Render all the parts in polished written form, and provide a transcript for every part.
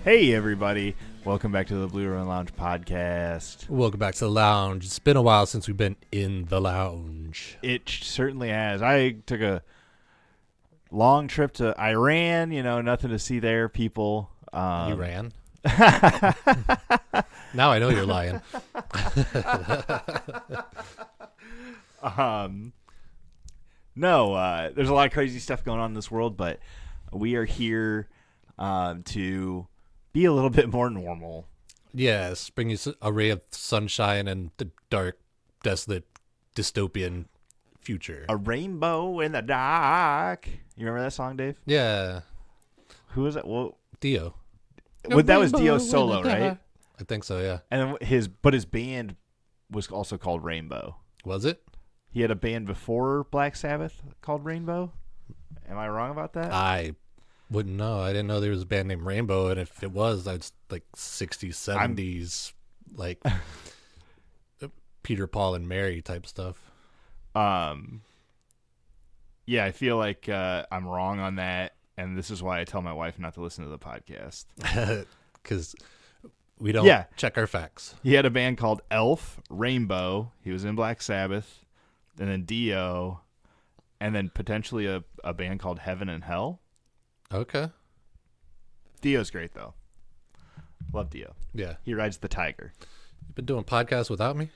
Hey, everybody. Welcome back to the Blue Run Lounge podcast. Welcome back to the lounge. It's been a while since we've been in the lounge. It certainly has. I took a long trip to Iran, nothing to see there, people. You ran? Now I know you're lying. No, there's a lot of crazy stuff going on in this world, but we are here to be a little bit more normal. Yes, bring you a ray of sunshine and the dark, desolate, dystopian future. A rainbow in the dark. You remember that song, Dave? Yeah. Who was it? Well, Dio. That was Dio's solo, right? I think so, yeah. And his band was also called Rainbow. Was it? He had a band before Black Sabbath called Rainbow. Am I wrong about that? I wouldn't know. I didn't know there was a band named Rainbow, and if it was, that's like 60s, 70s, like Peter, Paul, and Mary type stuff. Yeah, I feel like I'm wrong on that, and this is why I tell my wife not to listen to the podcast. Because we don't check our facts. He had a band called Elf, Rainbow. He was in Black Sabbath, and then Dio, and then potentially a band called Heaven and Hell. Okay. Dio's great, though. Love Dio. Yeah. He rides the tiger. You've been doing podcasts without me?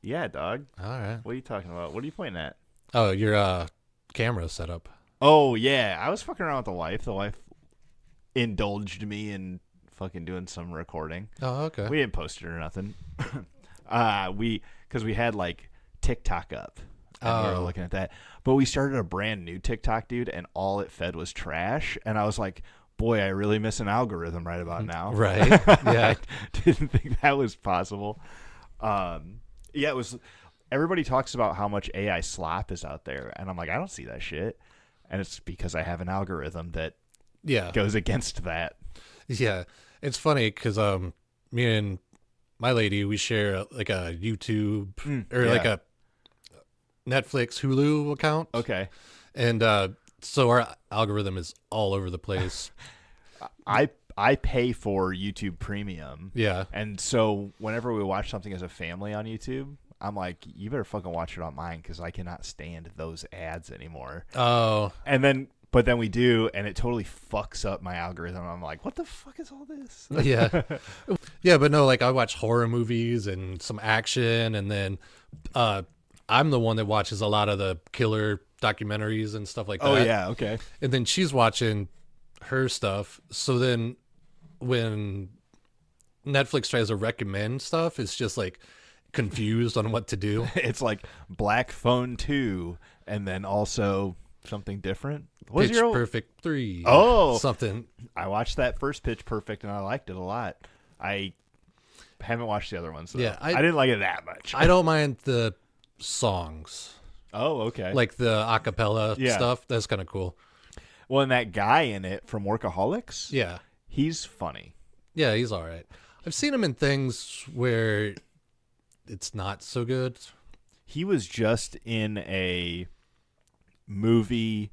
Yeah, dog. All right. What are you talking about? What are you pointing at? Oh, your camera setup. Oh, yeah. I was fucking around with the wife. The wife indulged me in fucking doing some recording. Oh, okay. We didn't post it or nothing. Because we had, like, TikTok up. And we were looking at that. But we started a brand new TikTok, dude, and all it fed was trash. And I was like, boy, I really miss an algorithm right about now. Right. Yeah. I didn't think that was possible. Yeah, it was. Everybody talks about how much AI slop is out there. And I'm like, I don't see that shit. And it's because I have an algorithm that goes against that. Yeah. It's funny because me and my lady, we share like a YouTube like a Netflix, Hulu account. Okay. And so our algorithm is all over the place. I pay for YouTube Premium. Yeah. And so whenever we watch something as a family on YouTube, I'm like, you better fucking watch it on mine because I cannot stand those ads anymore. Oh. But then we do, and it totally fucks up my algorithm. I'm like, what the fuck is all this? Yeah. Yeah, but no, like I watch horror movies and some action, and then I'm the one that watches a lot of the killer documentaries and stuff like that. Oh, yeah, okay. And then she's watching her stuff. So then when Netflix tries to recommend stuff, it's just like confused on what to do. It's like Black Phone 2 and then also something different. Pitch Perfect 3. Oh. Something. I watched that first Pitch Perfect and I liked it a lot. I haven't watched the other ones, though. Yeah, I didn't like it that much. I don't mind the songs. Oh, okay. Like the acapella stuff. That's kind of cool. Well, and that guy in it from Workaholics, Yeah. he's funny. Yeah, he's all right. I've seen him in things where it's not so good. He was just in a movie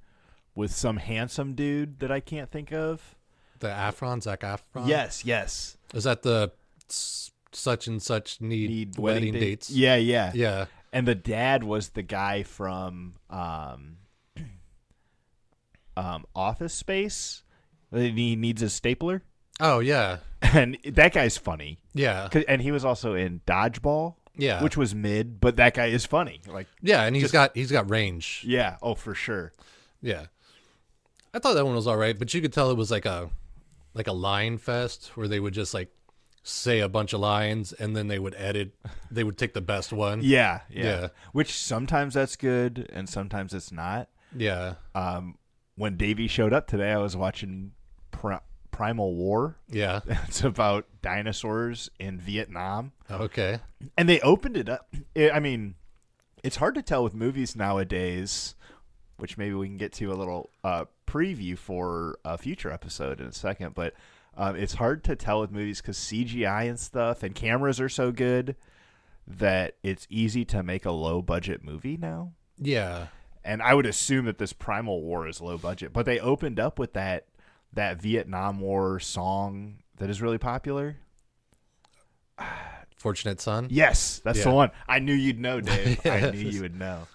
with some handsome dude that I can't think of. The Zac Efron? Yes. Is that the such and such need wedding dates? Yeah. Yeah. And the dad was the guy from Office Space. He needs a stapler. Oh, yeah. And that guy's funny. Yeah. And he was also in Dodgeball. Yeah. Which was mid, but that guy is funny. Like, yeah, and he's got range. Yeah. Oh, for sure. Yeah. I thought that one was all right, but you could tell it was like a line fest where they would just like say a bunch of lines and then they would take the best one. Yeah. Which sometimes that's good and sometimes it's not. Yeah. When Davey showed up today, I was watching Primal War. Yeah. It's about dinosaurs in Vietnam. Okay. And they opened it up. I mean, it's hard to tell with movies nowadays, which maybe we can get to a little preview for a future episode in a second, but it's hard to tell with movies because CGI and stuff and cameras are so good that it's easy to make a low-budget movie now. Yeah. And I would assume that this Primal War is low budget, but they opened up with that Vietnam War song that is really popular. Fortunate Son. Yes, that's the Yeah. one. I knew you'd know, Dave. I Yes. knew you would know.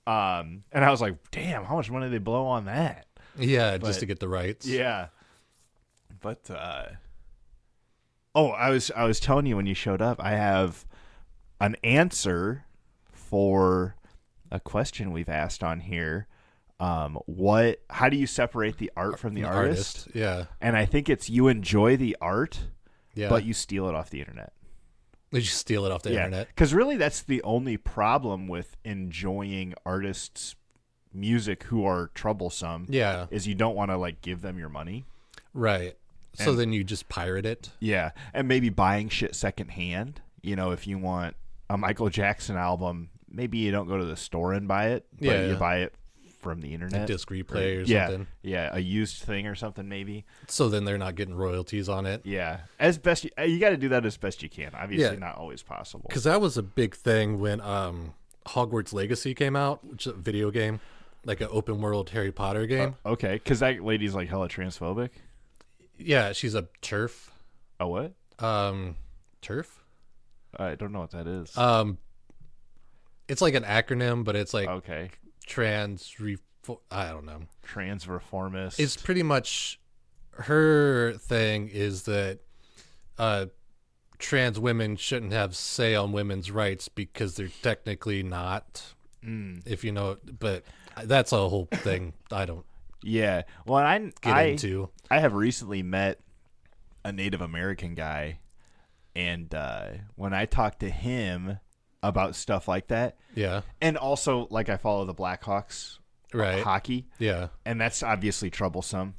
And I was like, damn, how much money they blow on that? Yeah, But- just to get the rights. Yeah. But I was telling you when you showed up, I have an answer for a question we've asked on here. How do you separate the art from the artist? Yeah. And I think it's you enjoy the art, Yeah. but you steal it off the internet. Did you steal it off the internet? Because really, that's the only problem with enjoying artists' music who are troublesome. Yeah. Is you don't want to like give them your money. Right. So And- then you just pirate it. Yeah, and maybe buying shit secondhand. You know, if you want a Michael Jackson album, maybe you don't go to the store and buy it, but Yeah. you buy it from the internet. Like disc replay or yeah, something. yeah, a used thing or something maybe. So then they're not getting royalties on it. Yeah, as best you got to do that as best you can. Obviously, Yeah. not always possible. Because that was a big thing when Hogwarts Legacy came out, which is a video game, like an open world Harry Potter game. Okay, because that lady's like hella transphobic. Yeah, she's a TERF. Oh, what? TERF? I don't know what that is. It's like an acronym, but it's like Okay, I don't know. transreformist. It's pretty much her thing is that trans women shouldn't have say on women's rights because they're technically not. If you know, but that's a whole thing. I don't yeah. Well, get into. I have recently met a Native American guy, and when I talked to him about stuff like that, Yeah. and also like I follow the Blackhawks Right. hockey, Yeah. and that's obviously troublesome,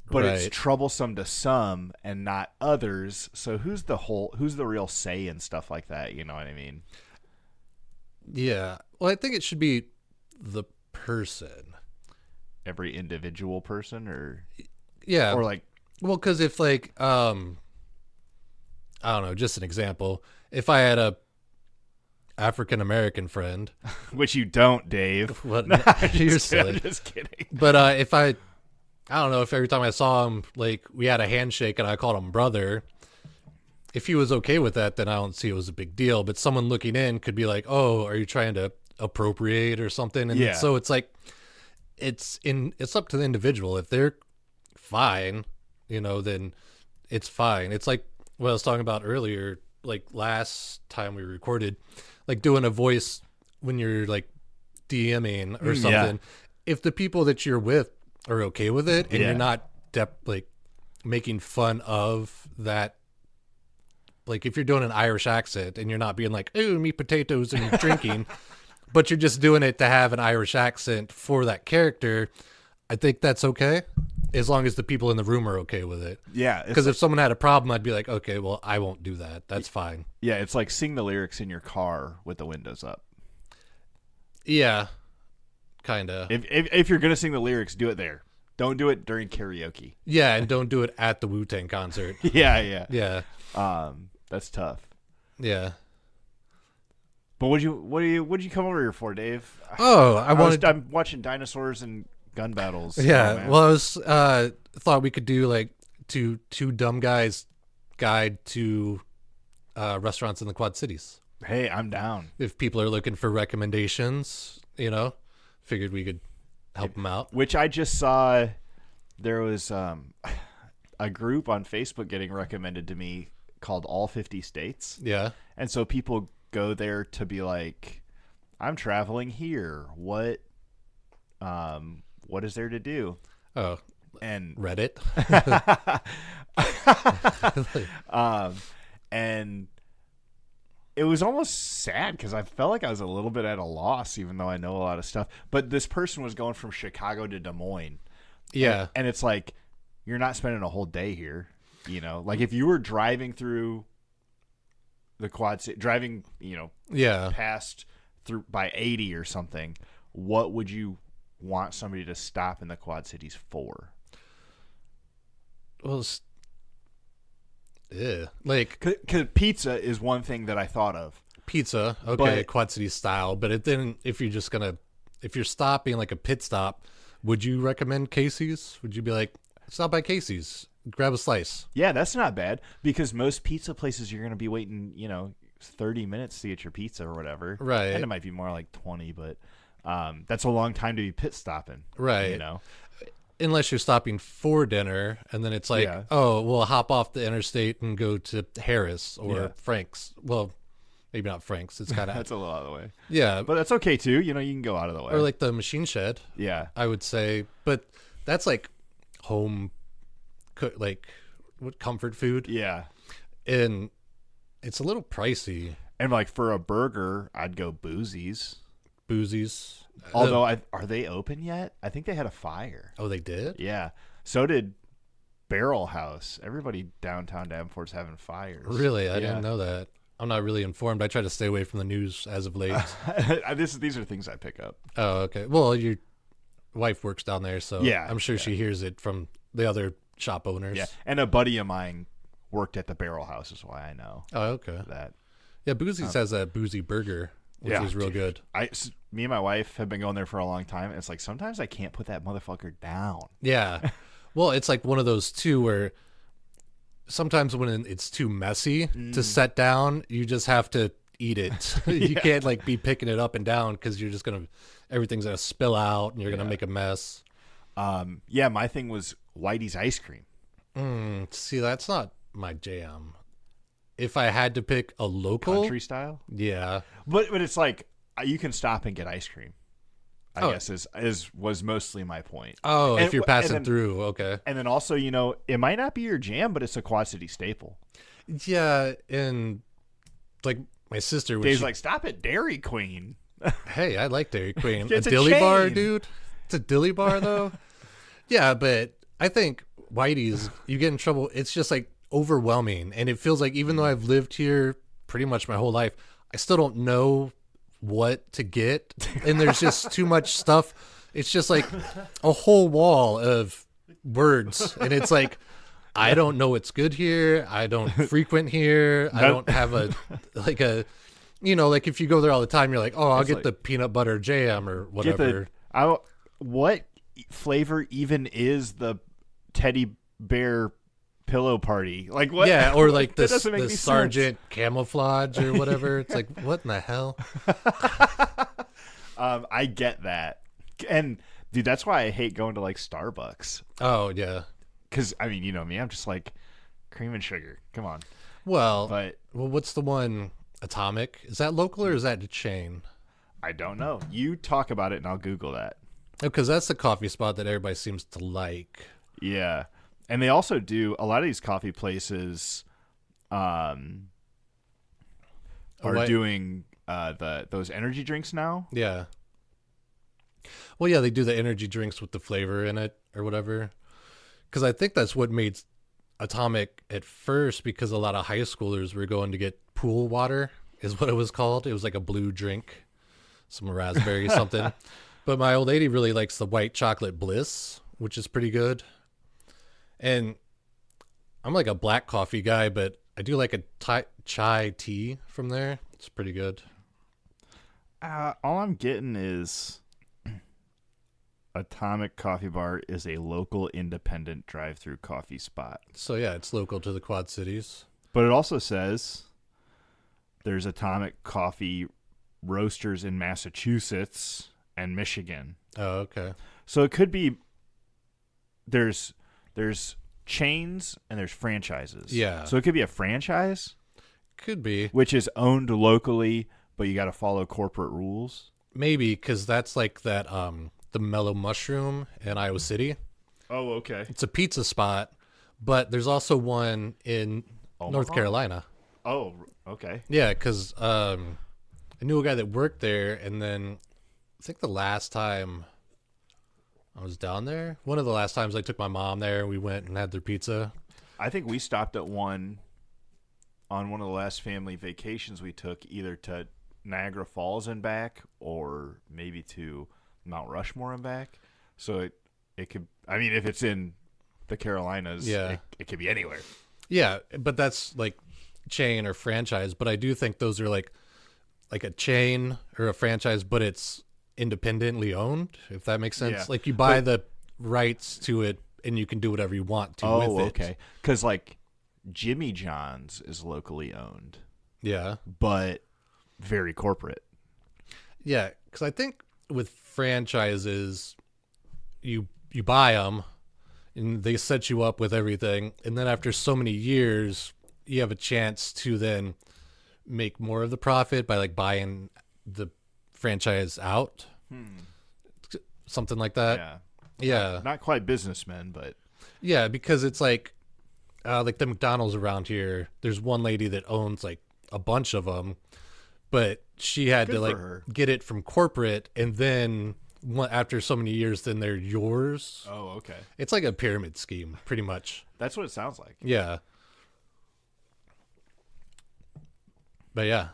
but Right. it's troublesome to some and not others. So who's the real say and stuff like that? You know what I mean? Yeah. Well, I think it should be the person. Every individual person, or Yeah. like Well, because if like I don't know, just an example. If I had a African American friend, which you don't, Dave. what I'm you're just kidding, silly. I'm just kidding. But if I don't know, if every time I saw him, like we had a handshake and I called him brother, if he was okay with that, then I don't see it was a big deal. But someone looking in could be like, "Oh, are you trying to appropriate or something?" And Yeah. so it's like it's up to the individual. If they're fine, then it's fine. It's like what I was talking about earlier, like last time we recorded, like doing a voice when you're like DMing or Yeah. something. If the people that you're with are okay with it and Yeah. you're not like making fun of that, like if you're doing an Irish accent and you're not being like, "Oh, me potatoes and drinking," but you're just doing it to have an Irish accent for that character, I think that's okay, as long as the people in the room are okay with it. Yeah, Because if someone had a problem, I'd be like, okay, well, I won't do that. That's fine. yeah, it's like sing the lyrics in your car with the windows up. Yeah, kind of. If you're gonna sing the lyrics, do it there. Don't do it during karaoke. Yeah, and don't do it at the Wu-Tang concert. Yeah. Yeah, That's tough. yeah. But what'd you come over here for, Dave? Oh, I'm watching dinosaurs and gun battles. Yeah, Oh, man. well, I was thought we could do like two dumb guys guide to restaurants in the Quad Cities. Hey, I'm down. If people are looking for recommendations, figured we could help them out. Which I just saw. There was a group on Facebook getting recommended to me called All 50 States, Yeah. and so people go there to be like, I'm traveling here. What is there to do? Oh, And Reddit. and it was almost sad because I felt like I was a little bit at a loss, even though I know a lot of stuff. But this person was going from Chicago to Des Moines. Yeah. And it's like, you're not spending a whole day here. Like if you were driving through the Quad City, driving, Yeah. past through by 80 or something, what would you want somebody to stop in the Quad Cities for? Well, like Because pizza is one thing that I thought of. pizza, okay, But- Quad City style. But then if you're stopping like a pit stop, would you recommend Casey's? Would you be like, stop by Casey's? grab a slice. Yeah, that's not bad because most pizza places you're going to be waiting, 30 minutes to get your pizza or whatever. Right. And it might be more like 20, but that's a long time to be pit stopping. Right. Unless you're stopping for dinner, and then it's like, oh, we'll hop off the interstate and go to Harris or Frank's. Well, maybe not Frank's. It's kind of that's a little out of the way. Yeah, but that's okay too. You can go out of the way. Or like the Machine Shed. Yeah, I would say, but that's like home, like what comfort food. Yeah, and it's a little pricey. And like for a burger, I'd go Boozy's. Although, are they open yet? I think they had a fire. Oh, they did? Yeah. So did Barrel House. Everybody downtown Davenport's having fires. Really? I didn't know that. I'm not really informed. I try to stay away from the news as of late. These are things I pick up. Oh, okay. Well, your wife works down there, so I'm sure she hears it from the other shop owners. Yeah, and a buddy of mine worked at the Barrel House, is why I know. Oh, okay. That. Yeah, Boozy's has a boozy burger, which is real good. Me and my wife have been going there for a long time. And it's like sometimes I can't put that motherfucker down. Yeah. Well, it's like one of those too where sometimes when it's too messy to set down, you just have to eat it. You can't like be picking it up and down because you're just everything's gonna spill out and you're gonna make a mess. My thing was Whitey's ice cream. See, that's not my jam. If I had to pick a local country style, but it's like you can stop and get ice cream. I guess was mostly my point. Oh, if you're passing through, okay. And then also, it might not be your jam, but it's a Quad City staple. Yeah, and like my sister, Dave's like, stop at Dairy Queen. Hey, I like Dairy Queen. It's a dilly chain. Bar, dude. It's a dilly bar though. Yeah, but I think Whitey's, you get in trouble. It's just like overwhelming, and it feels like even though I've lived here pretty much my whole life, I still don't know what to get, and there's just too much stuff. It's just like a whole wall of words, and it's like I don't know what's good here. I don't frequent here. I don't have like if you go there all the time, you're like, oh, I'll get the peanut butter jam or whatever. What flavor even is the teddy bear pillow party? Like what? Yeah, or like the Sergeant sense. Camouflage or whatever. It's like, what in the hell? I get that. And dude, that's why I hate going to like Starbucks. Oh yeah. Cause I mean, you know me, I'm just like cream and sugar. Come on. Well, what's the one? Atomic? Is that local or is that a chain? I don't know. You talk about it and I'll Google that. Because that's the coffee spot that everybody seems to like. Yeah. And they also do a lot of these coffee places are doing those energy drinks now. Yeah. Well, yeah, they do the energy drinks with the flavor in it or whatever. Because I think that's what made Atomic at first, because a lot of high schoolers were going to get pool water is what it was called. It was like a blue drink, some raspberry something. But my old lady really likes the white chocolate bliss, which is pretty good. And I'm like a black coffee guy, but I do like a chai tea from there. It's pretty good. All I'm getting is Atomic Coffee Bar is a local independent drive-through coffee spot. So yeah, it's local to the Quad Cities. But it also says there's Atomic Coffee Roasters in Massachusetts and Michigan. Oh, okay. So it could be there's chains and there's franchises. Yeah. So it could be a franchise. Could be. Which is owned locally, but you got to follow corporate rules. Maybe, because that's like that the Mellow Mushroom in Iowa City. Oh, okay. It's a pizza spot, but there's also one in North Carolina. Oh, okay. Yeah, because I knew a guy that worked there, and then I think the last time I was down there, one of the last times I took my mom there, we went and had their pizza. I think we stopped at one on one of the last family vacations we took, either to Niagara Falls and back, or maybe to Mount Rushmore and back. So it could, I mean, if it's in the Carolinas, it could be anywhere. Yeah, but that's like chain or franchise. But I do think those are like a chain or a franchise, but it's independently owned, if that makes sense. Yeah. Like you buy the rights to it and you can do whatever you want to Oh, with it. okay. Because like Jimmy John's is locally owned, Yeah. but very corporate. Yeah, because I think with franchises, you buy them, and they set you up with everything, and then after so many years, you have a chance to then make more of the profit by like buying the franchise out, something like that. Yeah. Yeah, Not quite businessmen, but yeah, because it's like the McDonald's around here. There's one lady that owns like a bunch of them, but she had Good to for like her. get it from corporate, and then after so many years, then they're yours. oh, okay. It's like a pyramid scheme, pretty much. That's what it sounds like. Yeah. But yeah.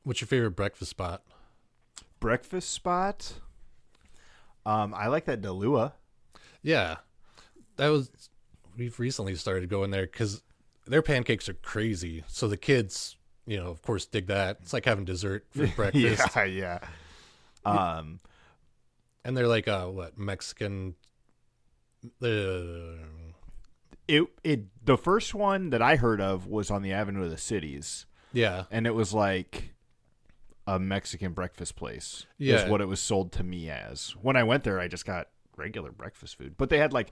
What's your favorite breakfast spot? Breakfast spot. I like that Dalua. Yeah. We've recently started going there because their pancakes are crazy. So the kids, of course, dig that. It's like having dessert for breakfast. yeah. And they're like, Mexican. The first one that I heard of was on the Avenue of the Cities, Yeah. and it was like a Mexican breakfast place. Yeah. Is what it was sold to me as. When I went there, I just got regular breakfast food, but they had like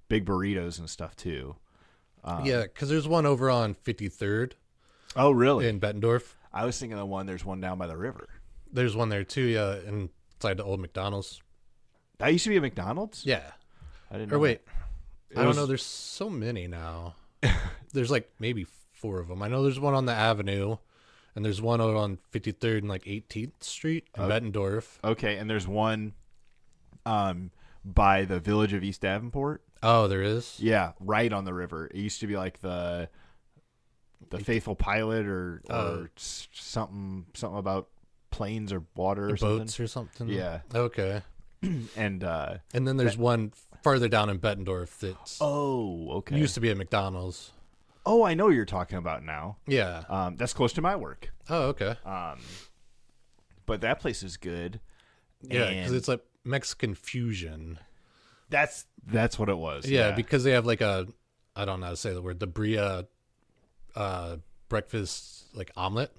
big burritos and stuff too. Yeah, because there's one over on 53rd Oh, really? in Bettendorf. I was thinking there's one down by the river. There's one there too, yeah, inside the old McDonald's. That used to be a McDonald's? Yeah. I didn't know. Or wait, It I don't was- know. There's so many now. There's like maybe 4 of them. I know there's one on the Avenue, and there's one out on 53rd and like 18th Street in Bettendorf. Okay, and there's one by the village of East Davenport. Oh, there is? Yeah, right on the river. It used to be like the Faithful Pilot or something about planes or water or something. Boats or something? Yeah. Okay. And then there's one farther down in Bettendorf that okay. used to be a McDonald's. Oh, I know what you're talking about now. Yeah. That's close to my work. Oh, okay. But that place is good. Yeah, because And it's like Mexican fusion. that's what it was. Yeah, because they have like I don't know how to say the word, the Bria breakfast like omelet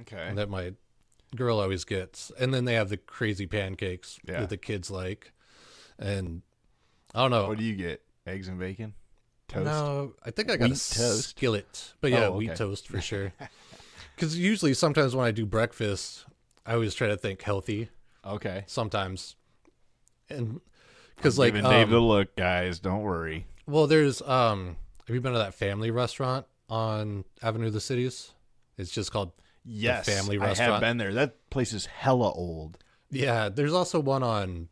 okay. that my girl always gets. And then they have the crazy pancakes Yeah. that the kids like. And I don't know. What do you get? Eggs and bacon? Toast? No, I think I got Wheat a toast? skillet. But yeah, Oh, wheat okay. toast for sure. Because usually sometimes when I do breakfast, I always try to think healthy Okay. sometimes. And because like, Giving Dave the look, guys. Don't worry. well, there's, have you been to that family restaurant on Avenue of the Cities? It's just called, Yes, family I have restaurant. been there. That place is hella old. yeah, there's also one on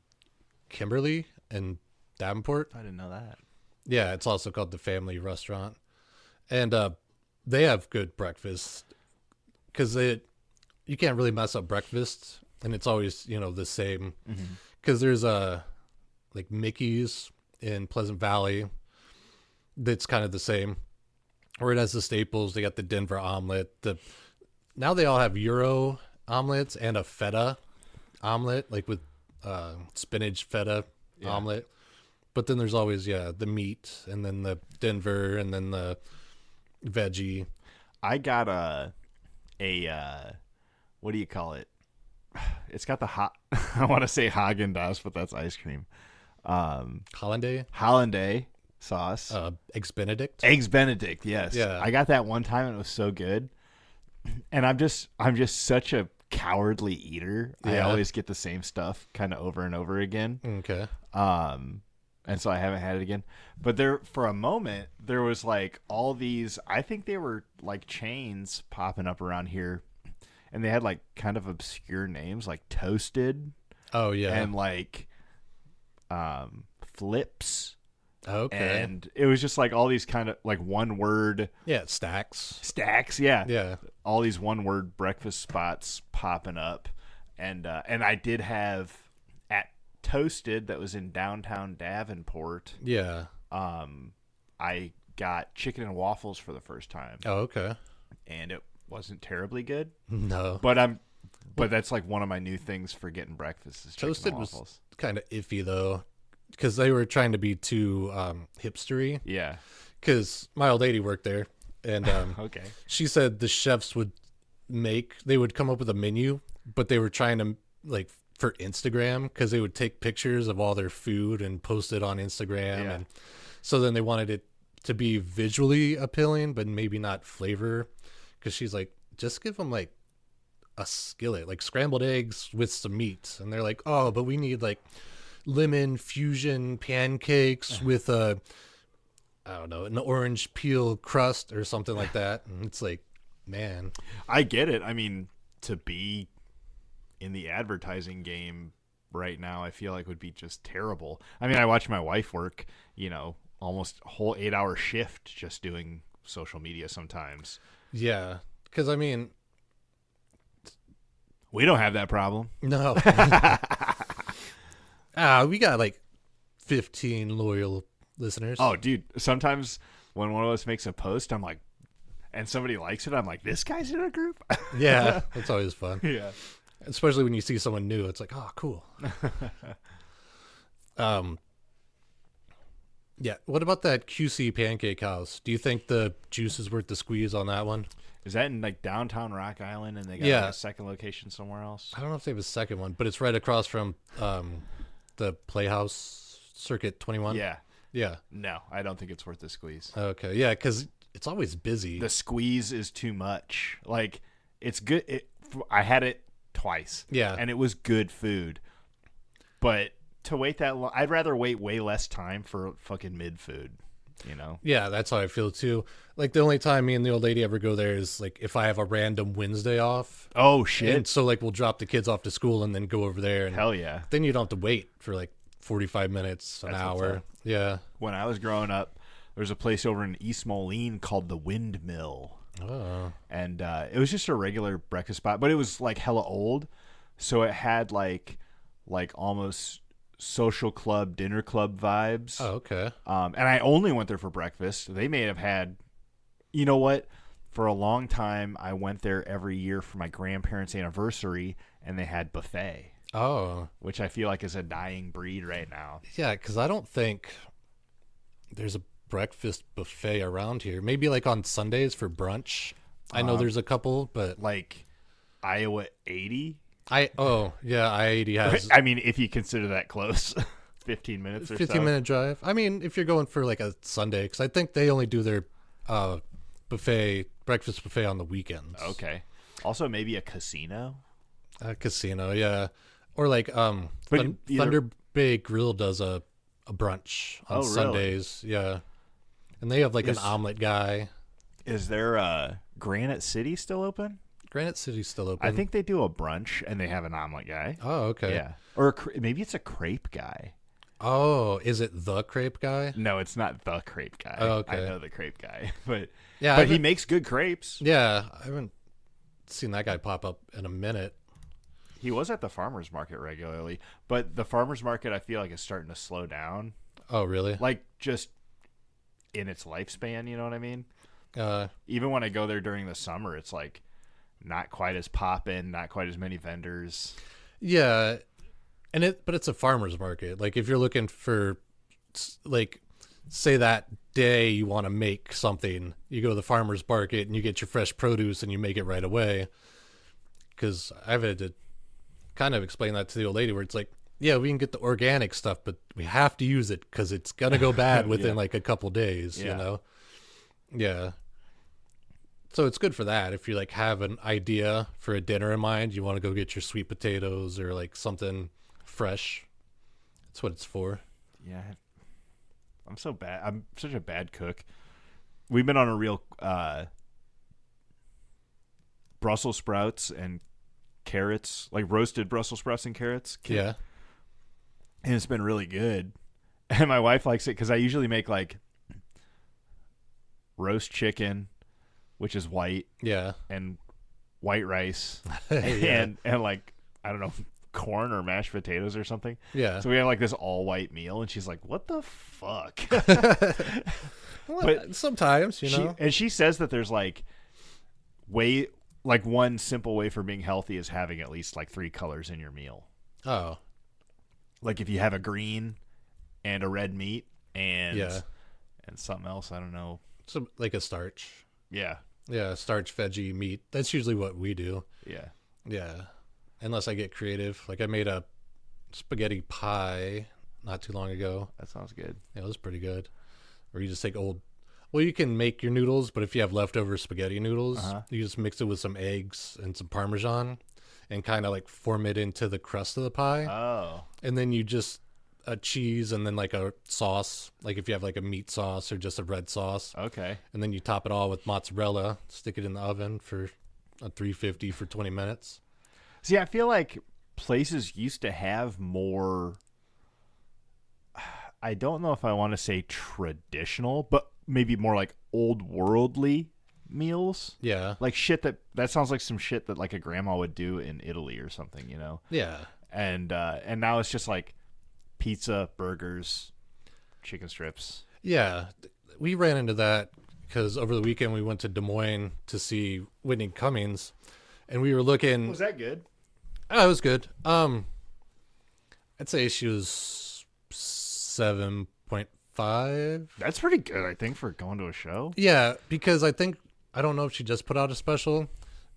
Kimberly and Davenport. I didn't know that. Yeah, it's also called the family restaurant. And they have good breakfast because you can't really mess up breakfast. And it's always, the same. Because there's like Mickey's in Pleasant Valley that's kind of the same. Or it has the staples. They got the Denver omelet. Now they all have Euro omelets and a feta omelet, like with spinach feta omelet. But then there's always, the meat and then the Denver and then the veggie. I got a what do you call it? It's got the hot. I want to say Haagen-Dazs, but that's ice cream. Hollandaise sauce. Eggs Benedict. Eggs Benedict, yes. Yeah. I got that one time and it was so good. And I'm just such a cowardly eater. I Yeah. always get the same stuff kind of over and over again. Okay. And so I haven't had it again. But there, for a moment, there was like all these, I think they were like chains popping up around here. And they had like kind of obscure names like Toasted Oh, yeah. and like Flips. Okay. And it was just like all these kind of like one word yeah, stacks. stacks. Yeah. Yeah. All these one word breakfast spots popping up. And I did have at Toasted that was in downtown Davenport. Yeah. I got chicken and waffles for the first time, Oh, okay. and it wasn't terribly good. No. But that's like one of my new things for getting breakfast is chicken Toasted and was waffles. kind of iffy, though, because they were trying to be too hipstery. Yeah. Because my old lady worked there, and Okay. she said the chefs they would come up with a menu, but they were trying to like for Instagram because they would take pictures of all their food and post it on Instagram, Yeah. and so then they wanted it to be visually appealing, but maybe not flavor. Because she's like, just give them like a skillet, like scrambled eggs with some meat, and they're like, oh, but we need like lemon fusion pancakes with a, I don't know, an orange peel crust or something like that. And it's like, man, I get it. I mean, to be in the advertising game right now, I feel like would be just terrible. I mean, I watch my wife work, almost a whole 8-hour shift just doing social media sometimes. yeah. Because I mean, We don't have that problem. no, we got like 15 loyal listeners. Oh, dude, sometimes when one of us makes a post, I'm like, and somebody likes it, I'm like, this guy's in a group? Yeah, that's always fun. Yeah. Especially when you see someone new, it's like, oh, cool. Yeah. What about that QC Pancake House? Do you think the juice is worth the squeeze on that one? Is that in like downtown Rock Island and they got Yeah. like a second location somewhere else? I don't know if they have a second one, but it's right across from the Playhouse Circuit 21. Yeah. Yeah. No, I don't think it's worth the squeeze. Okay. Yeah, because it's always busy. The squeeze is too much. Like, it's good. I had it twice. Yeah. And it was good food. But to wait that long, I'd rather wait way less time for fucking mid food, Yeah, that's how I feel too. Like the only time me and the old lady ever go there is like if I have a random Wednesday off. Oh, shit. And so like we'll drop the kids off to school and then go over there. And Hell yeah. then you don't have to wait for like 45 minutes, an That's what's hour. up. Yeah. When I was growing up, there was a place over in East Moline called the Windmill. Oh. And it was just a regular breakfast spot, but it was like hella old. So it had like almost social club, dinner club vibes. Oh, okay. And I only went there for breakfast. They may have had, you know what? For a long time, I went there every year for my grandparents' anniversary, and they had buffet, Oh. which I feel like is a dying breed right now. Yeah, because I don't think there's a breakfast buffet around here. Maybe like on Sundays for brunch. I know there's a couple, but Like Iowa 80. I-80 has I mean, if you consider that close, 15 minutes or 15-minute drive. I mean, if you're going for like a Sunday, because I think they only do their breakfast buffet on the weekends. Okay. Also, maybe a casino. A casino, yeah. Or like But Thunder Bay Grill does a brunch on Oh, really? Sundays. Yeah. And they have like Is- an omelet guy. Is there Granite City still open? Granite City's still open. I think they do a brunch and they have an omelet guy. Oh, okay. Yeah. Or maybe it's a crepe guy. Oh, is it the crepe guy? No, it's not the crepe guy. Oh, okay. I know the crepe guy, but Yeah, but he makes good crepes. Yeah, I haven't seen that guy pop up in a minute. He was at the farmers market regularly, but the farmers market I feel like is starting to slow down. Oh, really? Like just in its lifespan, you know what I mean? Uh, Even when I go there during the summer, it's like not quite as poppin', not quite as many vendors. yeah, but it's a farmer's market. Like if you're looking for, like, say that day you want to make something, you go to the farmer's market and you get your fresh produce and you make it right away. Because I've had to kind of explain that to the old lady where it's like, yeah, we can get the organic stuff, but we have to use it because it's going to go bad within like a couple days, Yeah. you know? Yeah. So it's good for that. If you like have an idea for a dinner in mind, you want to go get your sweet potatoes or like something fresh. That's what it's for. Yeah. I'm so bad. I'm such a bad cook. We've been on a real Brussels sprouts and carrots, like roasted Brussels sprouts and carrots. Yeah. And it's been really good. And my wife likes it because I usually make like roast chicken, which is white, Yeah. and white rice, Yeah. and like, I don't know, corn or mashed potatoes or something. Yeah. So we have like this all white meal, and she's like, "What the fuck?" Well, but sometimes, you know. she says that there's like one simple way for being healthy is having at least like 3 colors in your meal. Oh. Like if you have a green and a red meat and Yeah. and something else. I don't know. So like a starch. Yeah. Yeah, starch, veggie, meat. That's usually what we do. Yeah. Yeah. Unless I get creative. Like I made a spaghetti pie not too long ago. That sounds good. Yeah, it was pretty good. Or you just take well, you can make your noodles, but if you have leftover spaghetti noodles, you just mix it with some eggs and some Parmesan and kind of like form it into the crust of the pie. Oh. And then you just a cheese and then like a sauce, like if you have like a meat sauce or just a red sauce. Okay. And then you top it all with mozzarella, stick it in the oven for a 350 for 20 minutes. See, I feel like places used to have more, I don't know if I want to say traditional, but maybe more like old worldly meals. Yeah. Like shit that sounds like some shit that like a grandma would do in Italy or something, you know? Yeah. And now it's just like pizza, burgers, chicken strips. Yeah. We ran into that because over the weekend we went to Des Moines to see Whitney Cummings and we were looking. Was that good? Oh, it was good. I'd say she was 7.5. That's pretty good, I think, for going to a show. Yeah, because I don't know if she just put out a special,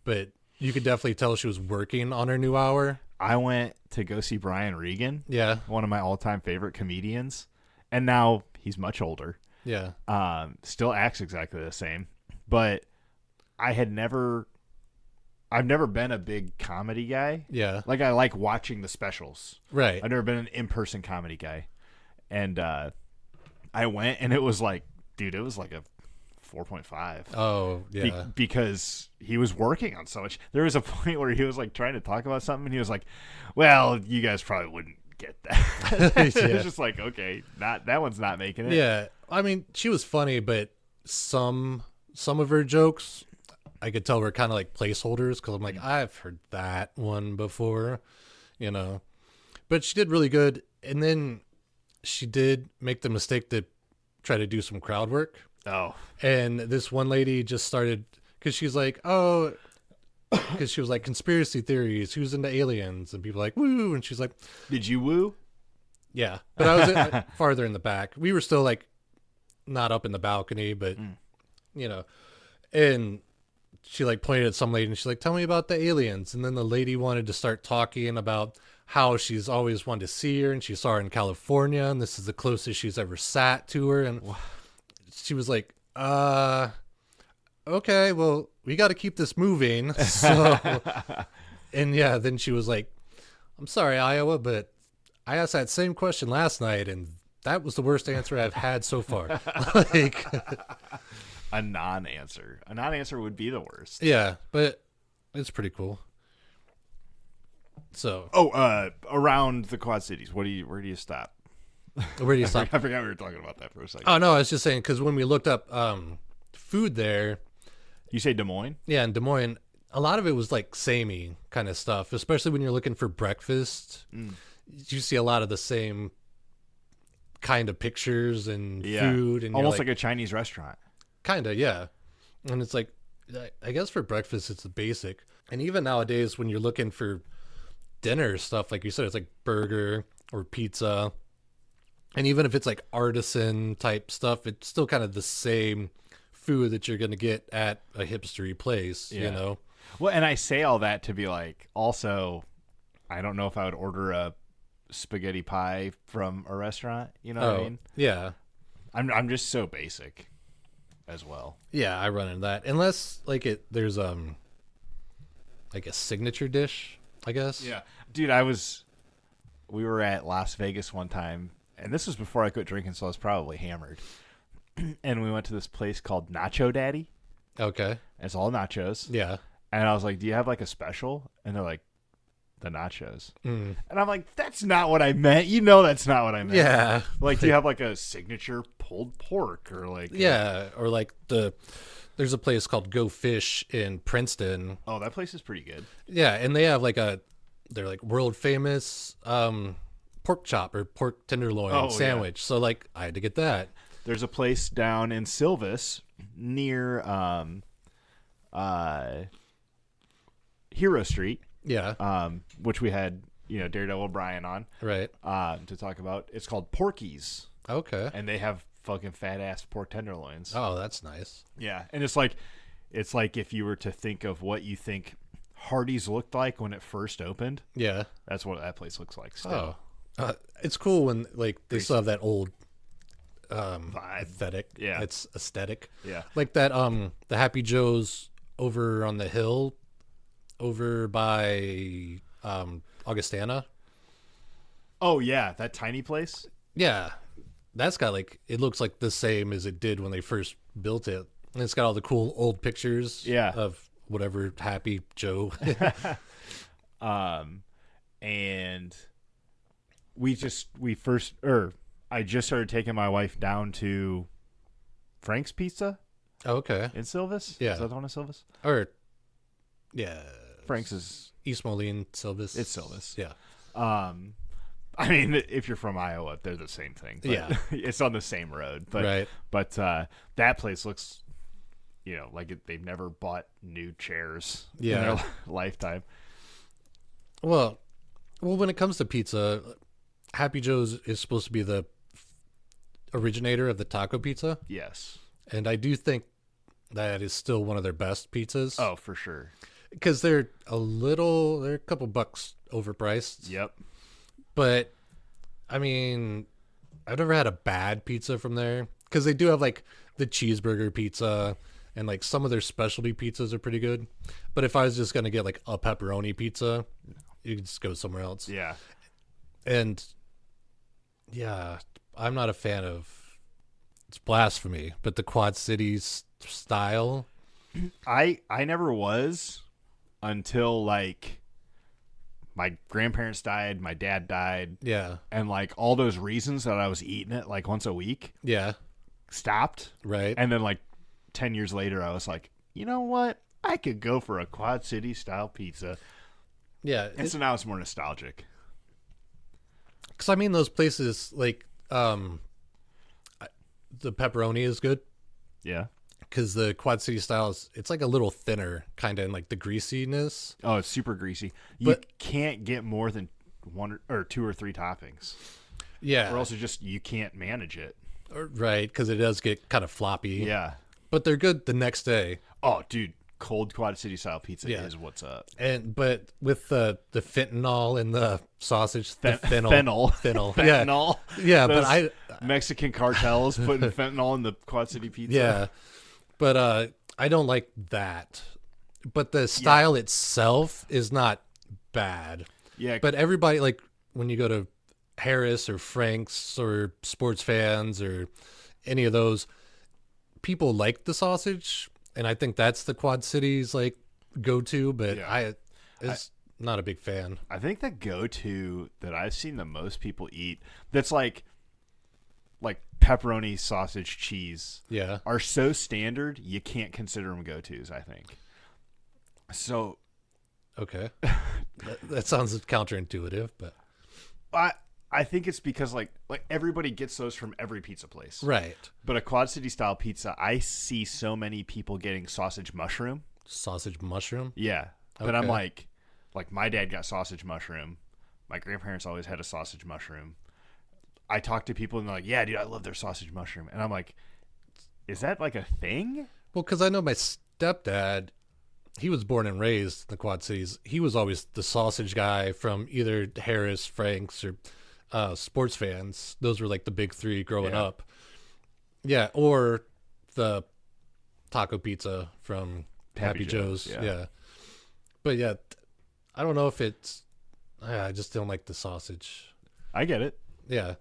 but you could definitely tell she was working on her new hour. I went to go see Brian Regan. Yeah. One of my all-time favorite comedians. And now he's much older. Yeah. Still acts exactly the same. But I've never been a big comedy guy. Yeah. Like, I like watching the specials. Right. I've never been an in-person comedy guy. And I went, and it was like, dude, it was like a 4.5. Oh, yeah. Because he was working on so much. There was a point where he was like trying to talk about something, and he was like, well, you guys probably wouldn't get that. It was just like, okay, that one's not making it. Yeah. I mean, she was funny, but some of her jokes, I could tell were kind of like placeholders because I'm like, I've heard that one before, you know. But she did really good. And then she did make the mistake to try to do some crowd work. Oh. And this one lady just started, because she's like, oh, because she was like, conspiracy theories, who's into aliens? And people like, woo. And she's like, Did you woo? yeah. But I was farther in the back. We were still like not up in the balcony, but, you know. And she like pointed at some lady and she's like, tell me about the aliens. And then the lady wanted to start talking about how she's always wanted to see her. And she saw her in California. And this is the closest she's ever sat to her. And she was like, okay, well, we got to keep this moving. So, and yeah, then she was like, I'm sorry, Iowa, but I asked that same question last night and that was the worst answer I've had so far. Like, A non-answer. A non-answer would be the worst. yeah, but it's pretty cool. So, Around the Quad Cities, where do you stop? where do you stop? I forgot we were talking about that for a second. Oh, no, I was just saying, because when we looked up food there, You say Des Moines? yeah, in Des Moines, a lot of it was like samey kind of stuff, especially when you're looking for breakfast. You see a lot of the same kind of pictures and food. And almost like a Chinese restaurant. Kind of, yeah. And it's like, I guess for breakfast, it's the basic. And even nowadays, when you're looking for dinner stuff, like you said, it's like burger or pizza. And even if it's like artisan type stuff, it's still kind of the same food that you're going to get at a hipstery place, you know? Well, and I say all that to be like, also, I don't know if I would order a spaghetti pie from a restaurant. You know what I mean? Yeah. I'm just so basic as well. Yeah, I run into that. Unless like there's like a signature dish, I guess. Yeah. Dude, we were at Las Vegas one time, and this was before I quit drinking, so I was probably hammered. And we went to this place called Nacho Daddy. Okay. And it's all nachos. Yeah. And I was like, do you have like a special? And they're like, the nachos. And I'm like, that's not what I meant. You know that's not what I meant. Yeah. Like, do you have like a signature pulled pork or like... Yeah, or like there's a place called Go Fish in Princeton. Oh, that place is pretty good. Yeah, and they have like they're like world famous pork chop or pork tenderloin sandwich. Yeah. So like I had to get that. There's a place down in Silvis near Hero Street. Yeah. Which we had Daredevil Brian on Right. to talk about. It's called Porky's, Okay. and they have fucking fat ass pork tenderloins. Oh, that's nice. Yeah, and it's like if you were to think of what you think Hardee's looked like when it first opened. Yeah. That's what that place looks like still. Oh, it's cool when like they still have that old Vibe. aesthetic. Yeah. It's aesthetic. Yeah. Like that the Happy Joe's over on the hill over by Augustana. Oh yeah, that tiny place. Yeah. That's got like it looks like the same as it did when they first built it. And it's got all the cool old pictures of whatever Happy Joe. And I just started taking my wife down to Frank's Pizza Oh, okay. in Silvis. Yeah. Is that the one in Silvis? Or yeah. Frank's is East Moline, Silvis. it's Silvis. Yeah. I mean, if you're from Iowa, they're the same thing. But Yeah. it's on the same road. But Right. But that place looks, like they've never bought new chairs in their lifetime. Well, when it comes to pizza, Happy Joe's is supposed to be the originator of the taco pizza, Yes. and I do think that is still one of their best pizzas. Oh, for sure. Because they're a couple bucks overpriced. Yep. But I mean, I've never had a bad pizza from there because they do have like the cheeseburger pizza and like some of their specialty pizzas are pretty good. But if I was just gonna get like a pepperoni pizza, you could just go somewhere else. Yeah. And yeah, I'm not a fan of, it's blasphemy, but the Quad Cities style. I never was until like my grandparents died, my dad died, Yeah. and like all those reasons that I was eating it like once a week Yeah. stopped. Right. And then like 10 years later, I was like, you know what? I could go for a Quad City style pizza. Yeah. And so now it's more nostalgic. Because I mean, those places like the pepperoni is good Yeah. because the Quad City styles, it's like a little thinner, kind of in like the greasiness. Oh, it's super greasy. You But- can't get more than one or two or three toppings, Yeah. or else you can't manage it. Right. Because it does get kind of floppy. Yeah. But they're good the next day. Oh, dude, cold Quad City style pizza Yeah. is what's up. But with the fentanyl in the sausage, the Fennel. fennel, Fentanyl. yeah. But Those I, Mexican cartels putting fentanyl in the Quad City pizza. yeah, but I don't like that. But the style itself is not bad. Yeah. But everybody, like when you go to Harris or Frank's or Sports Fans or any of those, people like the sausage, and I think that's the Quad Cities like go to. But Yeah. it's not a big fan. I think the go-to that I've seen the most people eat that's like pepperoni, sausage, cheese Yeah. are so standard you can't consider them go-tos, I think. So Okay. that sounds counterintuitive, but I think it's because like everybody gets those from every pizza place. right. But a Quad City style pizza, I see so many people getting sausage mushroom. Sausage mushroom. Yeah. But I'm Okay. like my dad got sausage mushroom. My grandparents always had a sausage mushroom. I talk to people and they're like, yeah, dude, I love their sausage mushroom. And I'm like, is that like a thing? Well, because I know my stepdad, he was born and raised in the Quad Cities. He was always the sausage guy from either Harris, Frank's, or Sports Fans. Those were like the big three growing Yeah. up. Yeah, or the taco pizza from Happy Joe's. Yeah. But yeah, I don't know if it's. I just don't like the sausage. I get it. Yeah,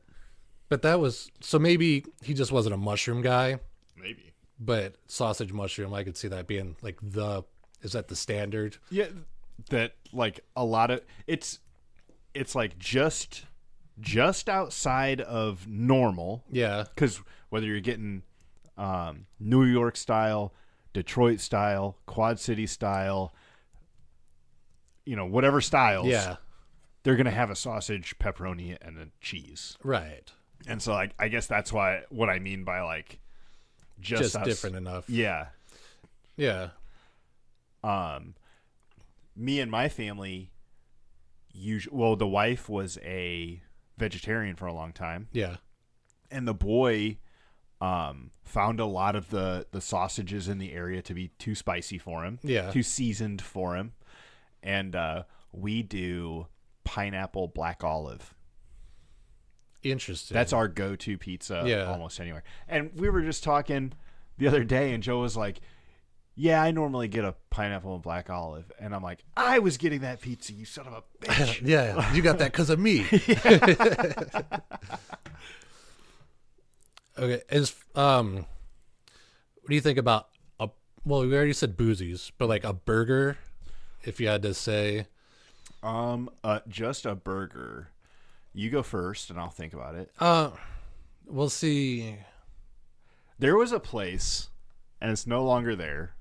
but that was so maybe he just wasn't a mushroom guy. Maybe. But sausage mushroom, I could see that being like is that the standard? Yeah, that like a lot of it's like just outside of normal. Yeah. Because whether you're getting New York style, Detroit style, Quad City style, whatever styles, Yeah. they're gonna have a sausage, pepperoni, and a cheese. Right. And so I guess that's what I mean by like Just different enough. Yeah. Yeah. Me and my family, well, the wife was a vegetarian for a long time, Yeah. and the boy found a lot of the sausages in the area to be too spicy for him, Yeah. too seasoned for him, and we do pineapple black olive. Interesting. That's our go-to pizza Yeah. almost anywhere. And we were just talking the other day, and Joe was like, yeah, I normally get a pineapple and black olive. And I'm like, I was getting that pizza, you son of a bitch. Yeah, you got that because of me. Okay, what do you think about well, we already said boozies, but like a burger, if you had to say. Just a burger. You go first, and I'll think about it. We'll see. There was a place, and it's no longer there.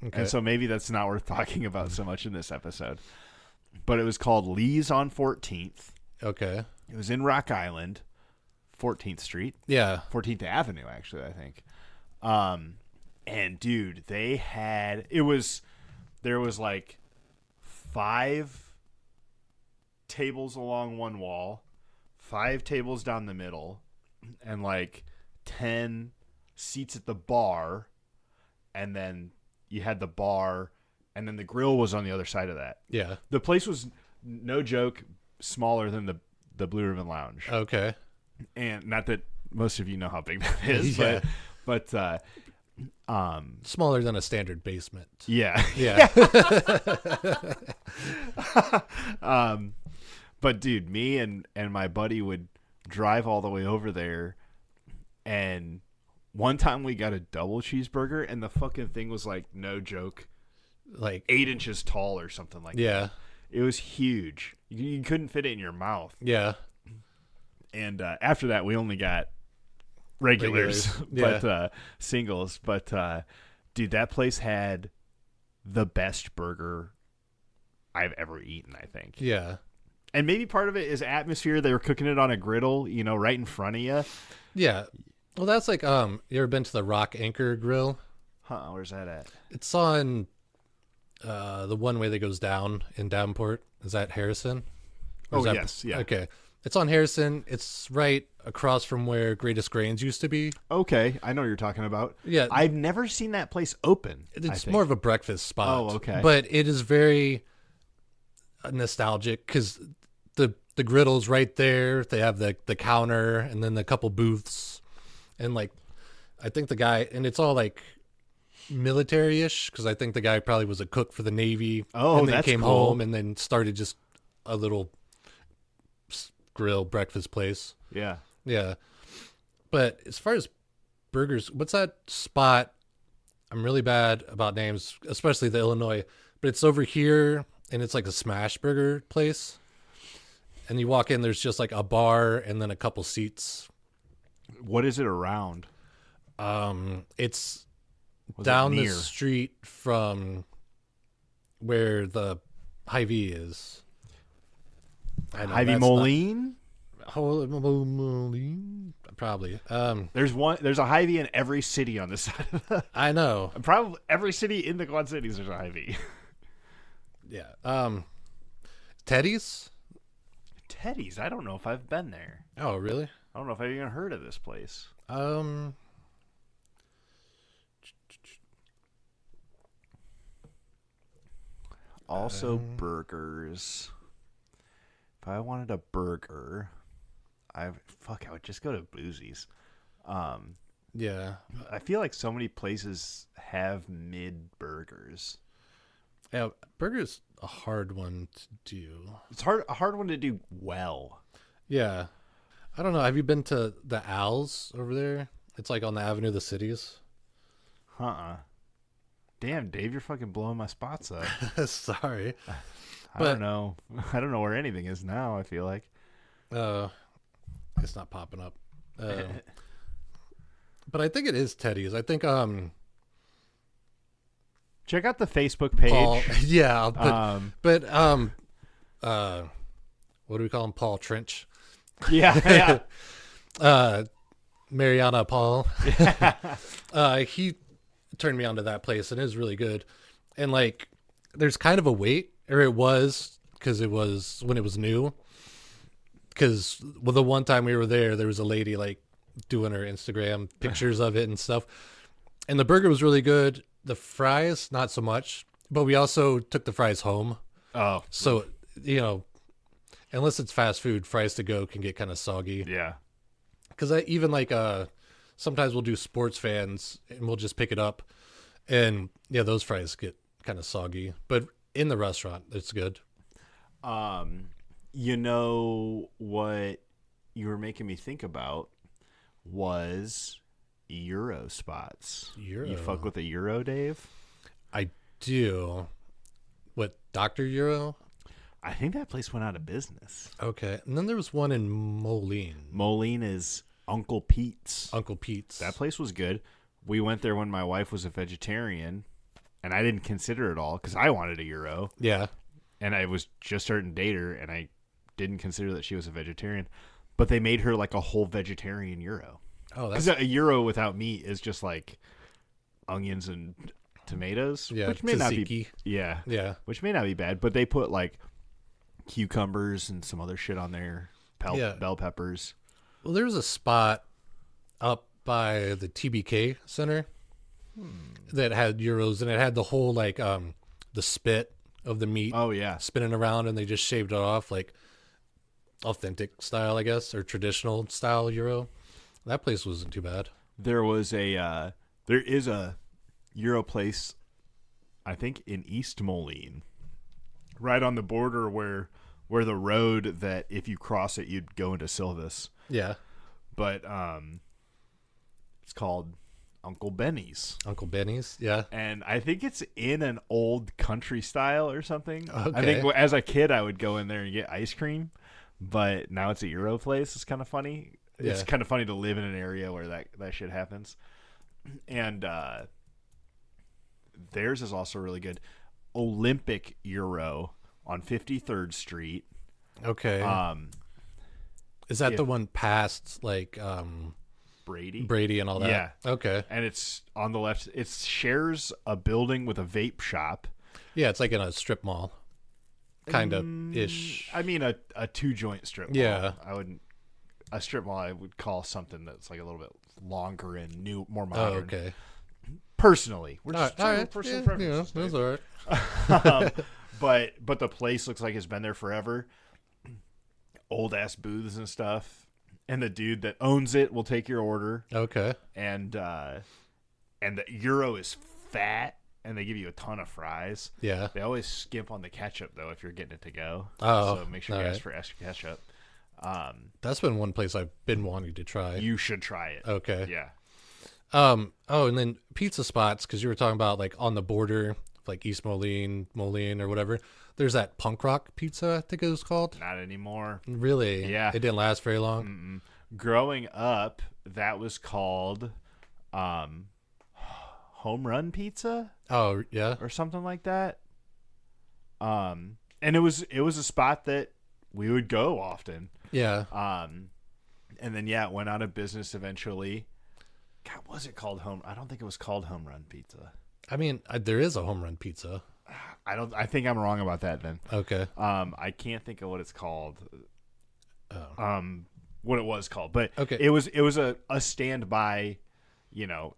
Okay. And so maybe that's not worth talking about so much in this episode. But it was called Lee's on 14th. Okay. It was in Rock Island, 14th Street. Yeah. 14th Avenue, actually, I think. And dude, there was like 5 tables along one wall, 5 tables down the middle, and like 10 seats at the bar, and then you had the bar, and then the grill was on the other side of that. Yeah. The place was, no joke, smaller than the Blue Ribbon Lounge. Okay. And not that most of you know how big that is, Yeah. but Smaller than a standard basement. yeah. Yeah. But dude, me and my buddy would drive all the way over there, and one time we got a double cheeseburger, and the fucking thing was like, no joke, Like 8 inches tall or something like yeah. that. It was huge. You couldn't fit it in your mouth. Yeah. And after that, we only got regulars. Yeah. But singles. But dude, that place had the best burger I've ever eaten, I think. Yeah. And maybe part of it is atmosphere. They were cooking it on a griddle, right in front of you. Yeah. Well, that's like you ever been to the Rock Anchor Grill? Huh? Where's that at? It's on the one way that goes down in Davenport. Is that Harrison? Or is Oh, that- yes. Yeah. Okay. It's on Harrison. It's right across from where Greatest Grains used to be. Okay. I know what you're talking about. Yeah. I've never seen that place open. It's more of a breakfast spot. Oh, okay. But it is very nostalgic because the griddle's right there. They have the counter and then the couple booths. And like, I think the guy, and it's all like military-ish because I think the guy probably was a cook for the Navy. Oh, and then that's came cool. home and then started just a little grill breakfast place. Yeah. Yeah. But as far as burgers, what's that spot? I'm really bad about names, especially the Illinois, but it's over here and it's like a smash burger place. And you walk in, there's just like a bar and then a couple seats. What is it around? It's Was it down the near? street from where the Hy-Vee is. I know, Ivy that's Moline? Moline? Probably. There's a Hy-Vee in every city on this side of the, I know. probably every city in the Quad Cities there's a Hy-Vee. Yeah. Teddy's? Teddy's, I don't know if I've been there. Oh, really? I don't know if I've even heard of this place. Also burgers. If I wanted a burger, I would just go to Boozy's. Yeah. I feel like so many places have mid burgers. Yeah, burger's a hard one to do. It's a hard one to do well. Yeah. I don't know. Have you been to the Owls over there? It's like on the Avenue of the Cities. Damn, Dave, you're fucking blowing my spots up. Sorry. I don't know. I don't know where anything is now, I feel like. It's not popping up. But I think it is Teddy's. I think Check out the Facebook page. Paul, yeah, what do we call him? Paul Trench. Yeah. Mariana Paul. He turned me onto that place and it was really good. And like there's kind of a wait, or it was, because it was when it was new. Because the one time we were there was a lady like doing her Instagram pictures of it and stuff. And the burger was really good. The fries, not so much. But we also took the fries home. Oh. So, unless it's fast food, fries to go can get kind of soggy. Yeah. Because even like sometimes we'll do sports fans and we'll just pick it up. And yeah, those fries get kind of soggy. But in the restaurant, it's good. You know what you were making me think about was Euro spots. You fuck with a Euro, Dave? I do. What, Dr. Euro? I think that place went out of business. Okay. And then there was one in Moline. Moline is Uncle Pete's. Uncle Pete's. That place was good. We went there when my wife was a vegetarian, and I didn't consider it all because I wanted a Euro. Yeah. And I was just starting to date her, and I didn't consider that she was a vegetarian. But they made her like a whole vegetarian Euro. Oh, because a Euro without meat is just like onions and tomatoes, yeah, which may not be which may not be bad. But they put like cucumbers and some other shit on there, bell peppers. Well, there was a spot up by the TBK Center that had Euros, and it had the whole like the spit of the meat. Oh yeah, spinning around, and they just shaved it off like authentic style, I guess, or traditional style Euro. That place wasn't too bad. There is a Euro place, I think in East Moline, right on the border where the road that if you cross it you'd go into Silvis. Yeah, but it's called Uncle Benny's. Uncle Benny's, yeah. And I think it's in an old country style or something. Okay. I think as a kid I would go in there and get ice cream, but now it's a Euro place. It's kind of funny. Yeah. It's kind of funny to live in an area where that shit happens. And theirs is also really good. Olympic Euro on 53rd Street. Okay. Is that the one past like Brady and all that? Yeah. Okay. And it's on the left. It shares a building with a vape shop. Yeah, it's like in a strip mall, kind of ish. I mean, a 2-joint strip mall. Yeah. A strip mall I would call something that's like a little bit longer and new, more modern. Oh, okay. Personally, we're just all right. personal preferences. Yeah, that's all right. But the place looks like it's been there forever. Old ass booths and stuff, and the dude that owns it will take your order. Okay. And the Euro is fat, and they give you a ton of fries. Yeah. They always skimp on the ketchup though if you're getting it to go. Oh, so make sure you ask for extra ketchup. That's been one place I've been wanting to try. You should try it. Okay. Yeah. Oh, and then pizza spots, because you were talking about like on the border, like East Moline or whatever. There's that punk rock pizza, I think it was called. Not anymore. Really? Yeah. It didn't last very long. Mm-mm. Growing up, that was called Home Run Pizza. Oh, yeah. Or something like that. And it was a spot that we would go often. Yeah. And then it went out of business eventually. God, was it called I don't think it was called Home Run Pizza. I mean, there is a home run pizza. I think I'm wrong about that then. Okay. I can't think of what it's called. Oh. What it was called, but okay. It was a standby,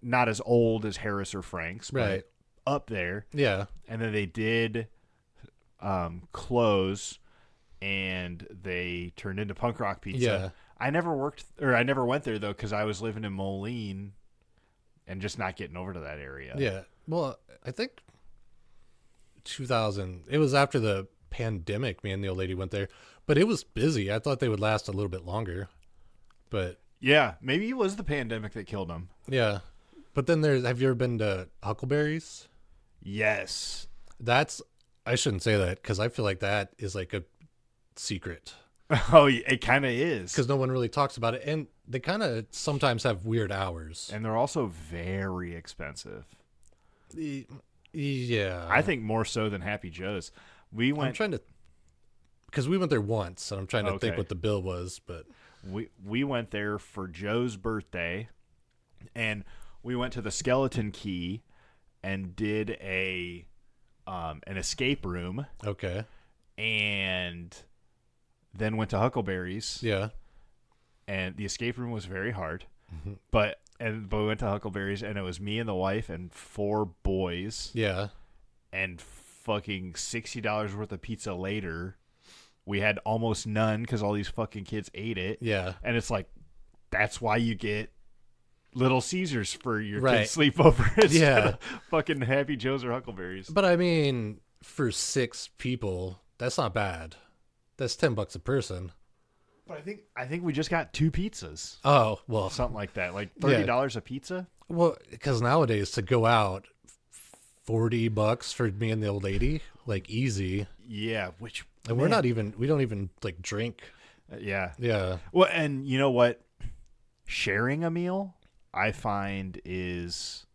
not as old as Harris or Frank's, right? But up there. Yeah. And then they did close, and they turned into Punk Rock Pizza. Yeah. I never went there though because I was living in Moline, and just not getting over to that area. Yeah. Well, I think 2000. It was after the pandemic. Me and the old lady went there, but it was busy. I thought they would last a little bit longer, but yeah, maybe it was the pandemic that killed them. Yeah, but then have you ever been to Huckleberry's? Yes. I shouldn't say that because I feel like that is like a secret. Oh, it kind of is. Because no one really talks about it. And they kind of sometimes have weird hours. And they're also very expensive. Yeah. I think more so than Happy Joe's. I'm trying to... Because we went there once, and I'm trying to think what the bill was, but... We went there for Joe's birthday, and we went to the Skeleton Key and did an escape room. Okay. and then went to Huckleberry's. Yeah. And the escape room was very hard. Mm-hmm. But we went to Huckleberry's, and it was me and the wife and 4 boys. Yeah. And fucking $60 worth of pizza later, we had almost none because all these fucking kids ate it. Yeah. And it's like, that's why you get Little Caesars for your Right. kids' sleepover instead Yeah. of fucking Happy Joe's or Huckleberry's. But I mean, for 6 people, that's not bad. That's $10 a person. But I think we just got 2 pizzas. Oh, well. Something like that. Like $30 a pizza? Well, because nowadays to go out, $40 for me and the old lady, like easy. Yeah, which... And we don't even like drink. Yeah. Yeah. Well, and you know what? Sharing a meal, I find, is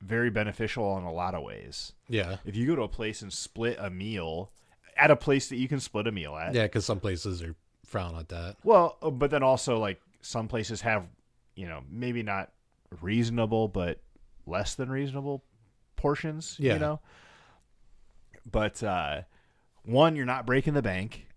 very beneficial in a lot of ways. Yeah. If you go to a place and split a meal at a place that you can split a meal at. Yeah, because some places are frown at that. Well, but then also, like, some places have, maybe not reasonable, but less than reasonable portions, Yeah. But, 1, you're not breaking the bank.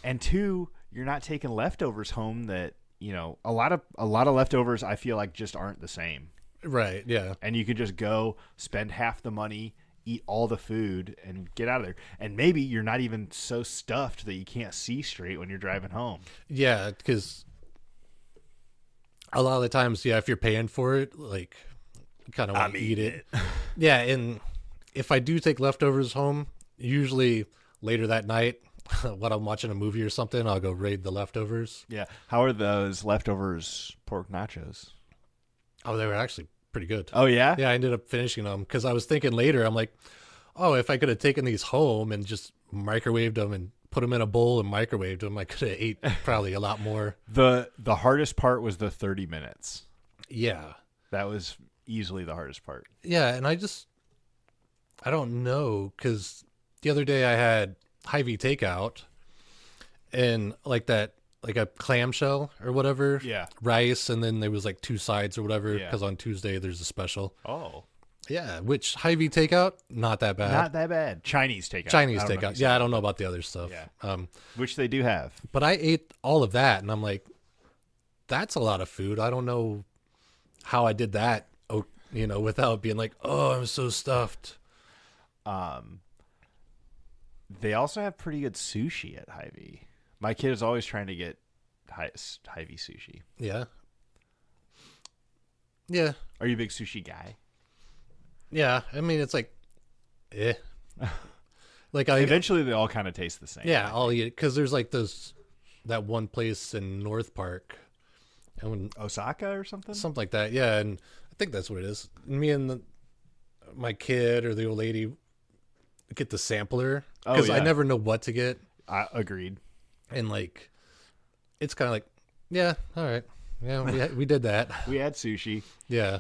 And 2, you're not taking leftovers home that, a lot of leftovers I feel like just aren't the same. Right, yeah. And you could just go spend half the money, eat all the food, and get out of there. And maybe you're not even so stuffed that you can't see straight when you're driving home. Yeah, because a lot of the times, if you're paying for it, like, you kind of want to eat it. Yeah, and if I do take leftovers home, usually later that night, when I'm watching a movie or something, I'll go raid the leftovers. Yeah. How are those leftovers pork nachos? Oh, they were actually pretty good. Oh, yeah? Yeah, I ended up finishing them because I was thinking later, I'm like, oh, if I could have taken these home and just microwaved them and put them in a bowl and microwaved them, I could have ate probably a lot more. The hardest part was the 30 minutes. Yeah. That was easily the hardest part. Yeah, and I don't know, because the other day I had Hy-Vee takeout and like a clamshell or whatever. Yeah. Rice, and then there was like 2 sides or whatever, Yeah. because on Tuesday there's a special. Oh. Yeah, which Hy-Vee takeout, not that bad. Not that bad. Chinese takeout. Chinese I don't know if takeout. you Yeah, said I don't know about the other stuff. Yeah. Which they do have. But I ate all of that, and I'm like, that's a lot of food. I don't know how I did that, without being like, oh, I'm so stuffed. They also have pretty good sushi at Hy-Vee. My kid is always trying to get Hy-Vee sushi. Yeah. Yeah. Are you a big sushi guy? Yeah. I mean, it's like, like Eventually, they all kind of taste the same. Yeah, I'll eat it because there's like that one place in North Park, and Osaka or something? something like that. Yeah, and I think that's what it is. Me and my kid or the old lady get the sampler because I yeah. never know what to get, I agreed. and like it's kind of like, yeah, all right, yeah, we did that. We had sushi. Yeah,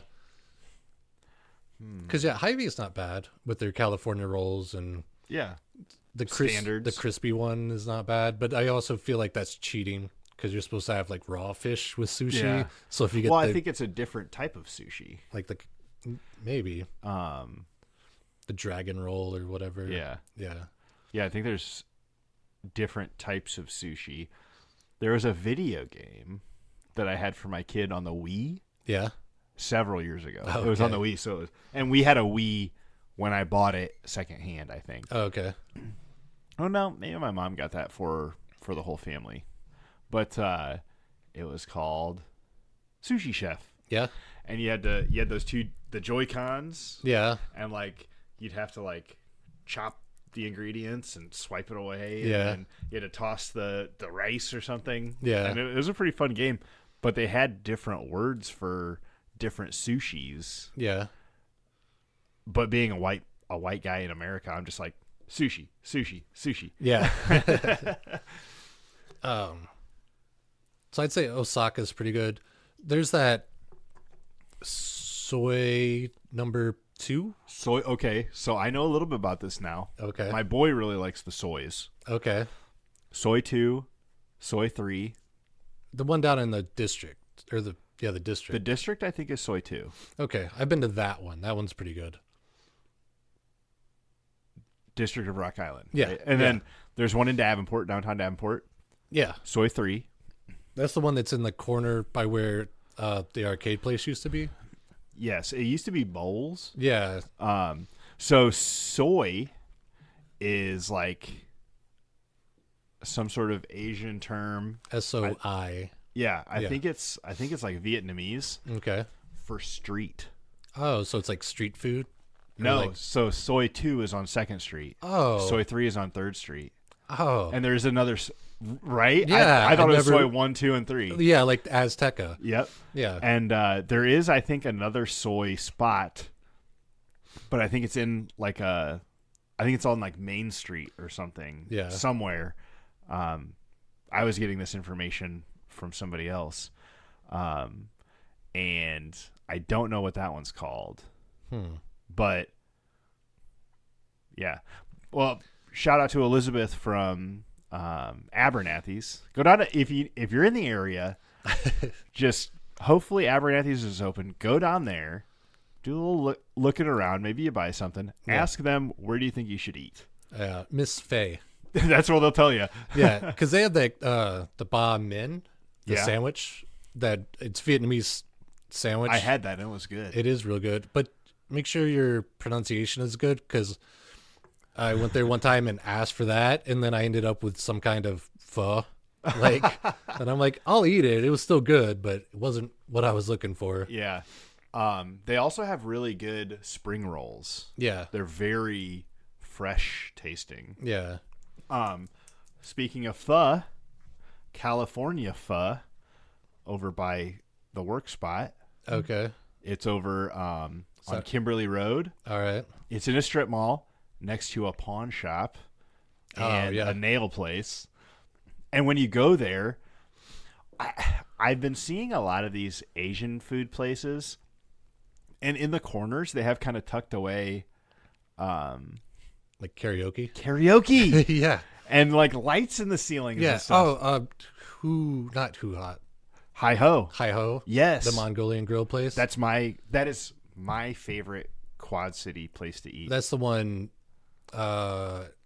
because Hy-Vee is not bad with their California rolls, and Yeah. the Standards. crispy one is not bad, but I also feel like that's cheating because you're supposed to have like raw fish with sushi. Yeah. So if you get I think it's a different type of sushi. like maybe Um, the dragon roll or whatever. yeah. Yeah. Yeah, I think there's different types of sushi. There was a video game that I had for my kid on the Wii Yeah. several years ago. Oh, It was on okay. the Wii, and we had a Wii when I bought it secondhand, I think. Oh, okay. Oh no, maybe my mom got that for the whole family. But it was called Sushi Chef. Yeah. And you had those the Joy-Cons, Yeah. and like you'd have to like chop the ingredients and swipe it away. Yeah. And you had to toss the rice or something. Yeah. And it was a pretty fun game, but they had different words for different sushis. Yeah. But being a white guy in America, I'm just like sushi, sushi, sushi. Yeah. So I'd say Osaka's pretty good. There's that soy number 2. Soy. Okay, so I know a little bit about this now. Okay. My boy really likes the soys. Okay. Soy 2, soy 3. The one down in the district or the district. The district, I think, is soy 2. Okay. I've been to that one. That one's pretty good. District of Rock Island. Yeah. Right? And then there's one in Davenport, downtown Davenport. Yeah. Soy 3. That's the one that's in the corner by where the arcade place used to be. Yes, it used to be Bowls. Yeah. So soy is like some sort of Asian term. SOI. Yeah, I think it's like Vietnamese Okay. for street. Oh, so it's like street food? Or No, like- so Soy 2 is on 2nd Street. Oh. Soy 3 is on 3rd Street. Oh. And there's another, right? Yeah, I thought I it was never- Soy 1, 2, and 3. Yeah, like Azteca. Yep. Yeah. And there is, I think, another soy spot, but I think it's in like I think it's on like Main Street or something. Yeah. Somewhere. I was getting this information from somebody else. And I don't know what that one's called. But yeah. Well, shout out to Elizabeth from Abernathy's. Go down to, if you're in the area, just hopefully Abernathy's is open. Go down there, do a little looking around. Maybe you buy something. Yeah. Ask them, where do you think you should eat? Miss Faye. That's what they'll tell you. Yeah, because they have the ba min, the Yeah. sandwich. That it's Vietnamese sandwich. I had that and it was good. It is real good, but make sure your pronunciation is good because I went there one time and asked for that, and then I ended up with some kind of pho. Like, and I'm like, I'll eat it. It was still good, but it wasn't what I was looking for. Yeah. They also have really good spring rolls. Yeah, They're very fresh tasting. yeah. Speaking of pho, California pho over by the work spot. Okay. It's over on Kimberly Road. All right. It's in a strip mall next to a pawn shop and a nail place. And when you go there, I've been seeing a lot of these Asian food places, and in the corners they have kind of tucked away Like karaoke. karaoke Yeah. and like lights in the ceilings Yeah. and stuff. Not Who Hot. Hi ho. Hi Ho. Yes. The Mongolian grill place. That is my favorite Quad City place to eat. That's the one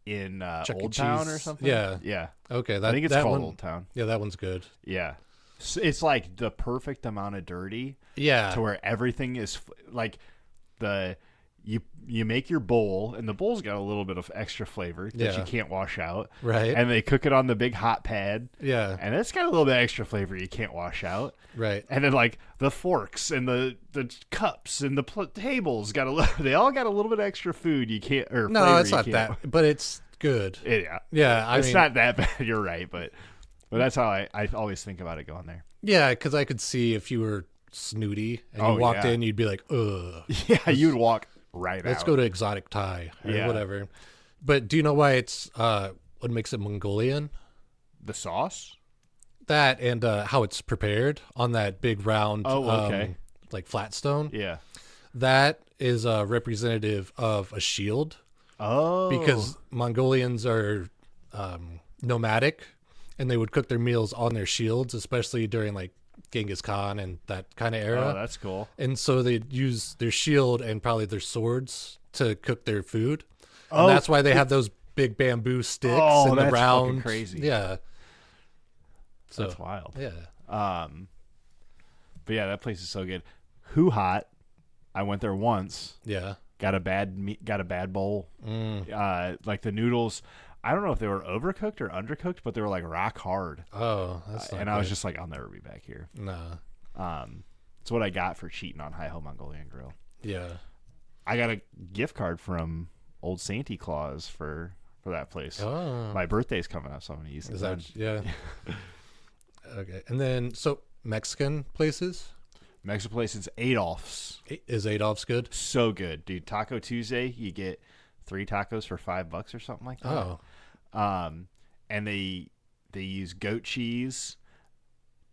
in Chuck E. Old Town Cheese. or something. Yeah. Yeah. Okay. I think it's that called one, Old Town. Yeah, that one's good. Yeah. So it's like the perfect amount of dirty Yeah. to where everything is like you make your bowl, and the bowl's got a little bit of extra flavor that Yeah. you can't wash out. Right. And they cook it on the big hot pad. Yeah. And it's got a little bit of extra flavor you can't wash out. Right. And then like the forks and the cups and the tables they all got a little bit of extra food you can't or No, flavor it's you not can't. that, but it's good. Yeah. Yeah. It's mean, not that bad. You're right, but that's how I always think about it going there. Yeah, because I could see if you were snooty and you Oh, walked yeah. in, you'd be like, ugh. Yeah, you'd walk right Let's out. go to Exotic Thai or Yeah. whatever. But do you know why it's what makes it Mongolian? The sauce? That and how it's prepared on that big round, okay. like flat stone. Yeah. That is a representative of a shield Oh. because Mongolians are nomadic and they would cook their meals on their shields, especially during like Genghis Khan and that kind of era. Oh, that's cool. And so they'd use their shield and probably their swords to cook their food. Oh, And that's why they have those big bamboo sticks Oh, and the that's round. fucking crazy. Yeah. So, That's wild. yeah. But yeah, that place is so good. Who Hot? I went there once. Yeah. Got a bad bowl. Like the noodles, I don't know if they were overcooked or undercooked, but they were like rock hard. Oh, that's not And I was good. just like, I'll never be back here. No. It's what I got for cheating on Hi Ho Mongolian Grill. Yeah. I got a gift card from old Santa Claus for that place. Oh. My birthday's coming up, so I'm gonna use it. Is that yeah. Okay. And then so Mexican places? Mexican place is Adolph's. Is Adolph's good? So good, dude. Taco Tuesday, you get 3 tacos for $5 or something like that. Oh. And they use goat cheese.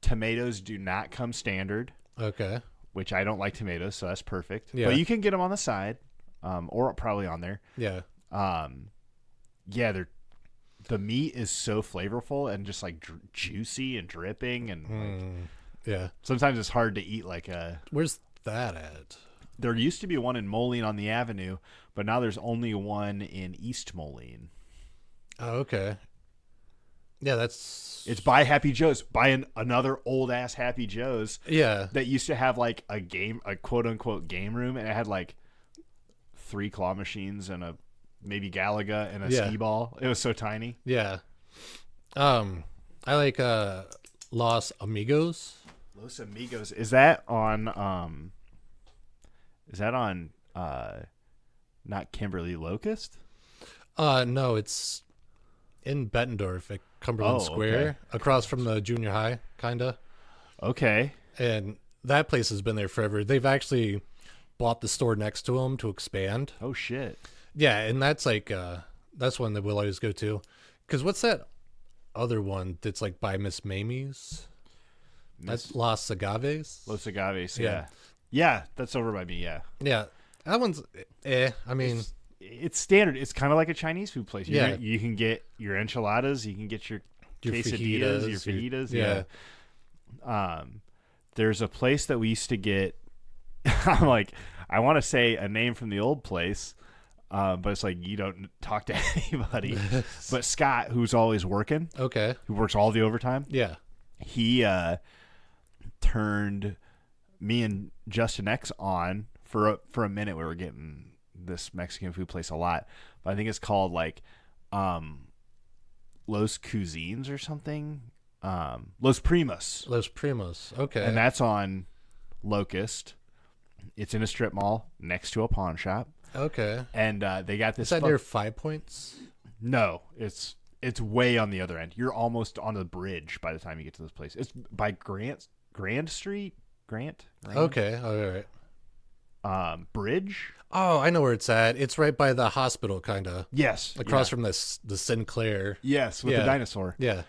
Tomatoes do not come standard, Okay. which I don't like tomatoes, so that's perfect. Yeah. But you can get them on the side, or probably on there. Yeah. Yeah, the meat is so flavorful and just like juicy and dripping, and like, Yeah. sometimes it's hard to eat like a. Where's that at? There used to be one in Moline on the Avenue, but now there's only one in East Moline. Oh, okay. Yeah, that's... It's by Happy Joe's, by another old ass Happy Joe's. Yeah. That used to have like a quote unquote game room, and it had like 3 claw machines and a maybe Galaga and a skee ball. It was so tiny. Yeah. I like Los Amigos. Los Amigos. Is that on not Kimberly Locust? No, it's in Bettendorf at Cumberland Square, across from the junior high, kinda. Okay. And that place has been there forever. They've actually bought the store next to them to expand. Oh shit. Yeah, and that's like that's one that we'll always go to. Because what's that other one that's like by Miss Mamie's? That's Los Agaves. Los Agaves, yeah. Yeah, that's over by me, yeah. Yeah. That one's I mean, it's standard. It's kind of like a Chinese food place. Yeah. You can get your enchiladas, you can get your quesadillas, your fajitas. Yeah. There's a place that we used to get I'm like, I want to say a name from the old place, but it's like you don't talk to anybody. But Scott, who's always working, who works all the overtime, he turned me and Justin X on for a minute. We were getting this Mexican food place a lot, but I think it's called like Los Cuisines or something. Los Primos. Okay. And that's on Locust. It's in a strip mall next to a pawn shop. Okay. And they got this. Is that near 5 Points? No, it's way on the other end. You're almost on the bridge by the time you get to this place. It's by Grand Street. Grant? Okay. All right. Bridge. Oh, I know where it's at. It's right by the hospital, kind of. Yes. Across from the Sinclair. Yes, with the dinosaur. Yeah.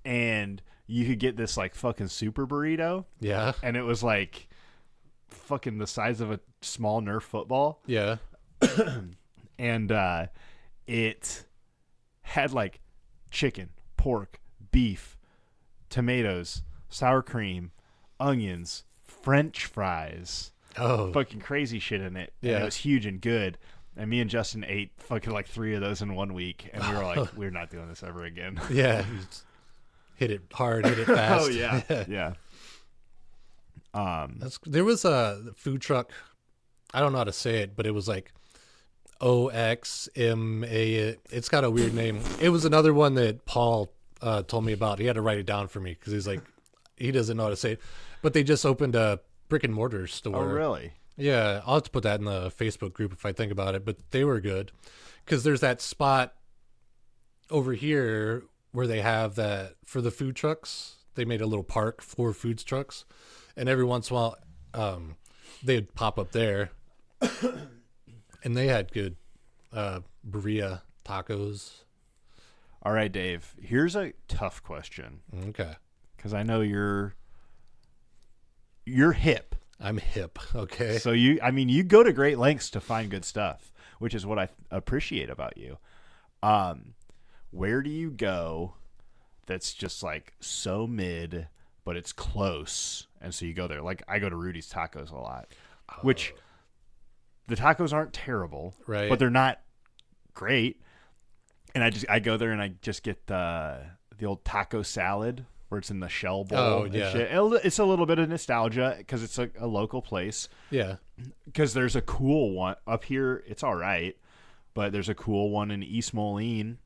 And you could get this like fucking super burrito. Yeah. And it was like fucking the size of a small Nerf football. Yeah. And it had like chicken, pork, beef, tomatoes, sour cream, onions, French fries. Oh. Fucking crazy shit in it. Yeah. And it was huge and good. And me and Justin ate fucking like 3 of those in 1 week. And we were like, we're not doing this ever again. Yeah. Hit it hard, hit it fast. Oh, yeah. Yeah. There was a food truck. I don't know how to say it, but it was like OXMA. It's got a weird name. It was another one that Paul told me about. He had to write it down for me because he's like, he doesn't know how to say it. But they just opened a brick and mortar store. Oh, really? Yeah, I'll have to put that in the Facebook group if I think about it. But they were good because there's that spot over here where they have that for the food trucks. They made a little park for food trucks, and every once in a while, they'd pop up there, and they had good birria tacos. All right, Dave. Here's a tough question. Okay, because I know you're hip. I'm hip. Okay. So you go to great lengths to find good stuff, which is what I appreciate about you. Where do you go that's just like so mid, but it's close, and so you go there? Like I go to Rudy's Tacos a lot, which the tacos aren't terrible, right? But they're not great. And I go there and I just get the old taco salad where it's in the shell bowl. Oh, and yeah. shit. It's a little bit of nostalgia because it's a local place. Yeah. Because there's a cool one up here. It's all right, but there's a cool one in East Moline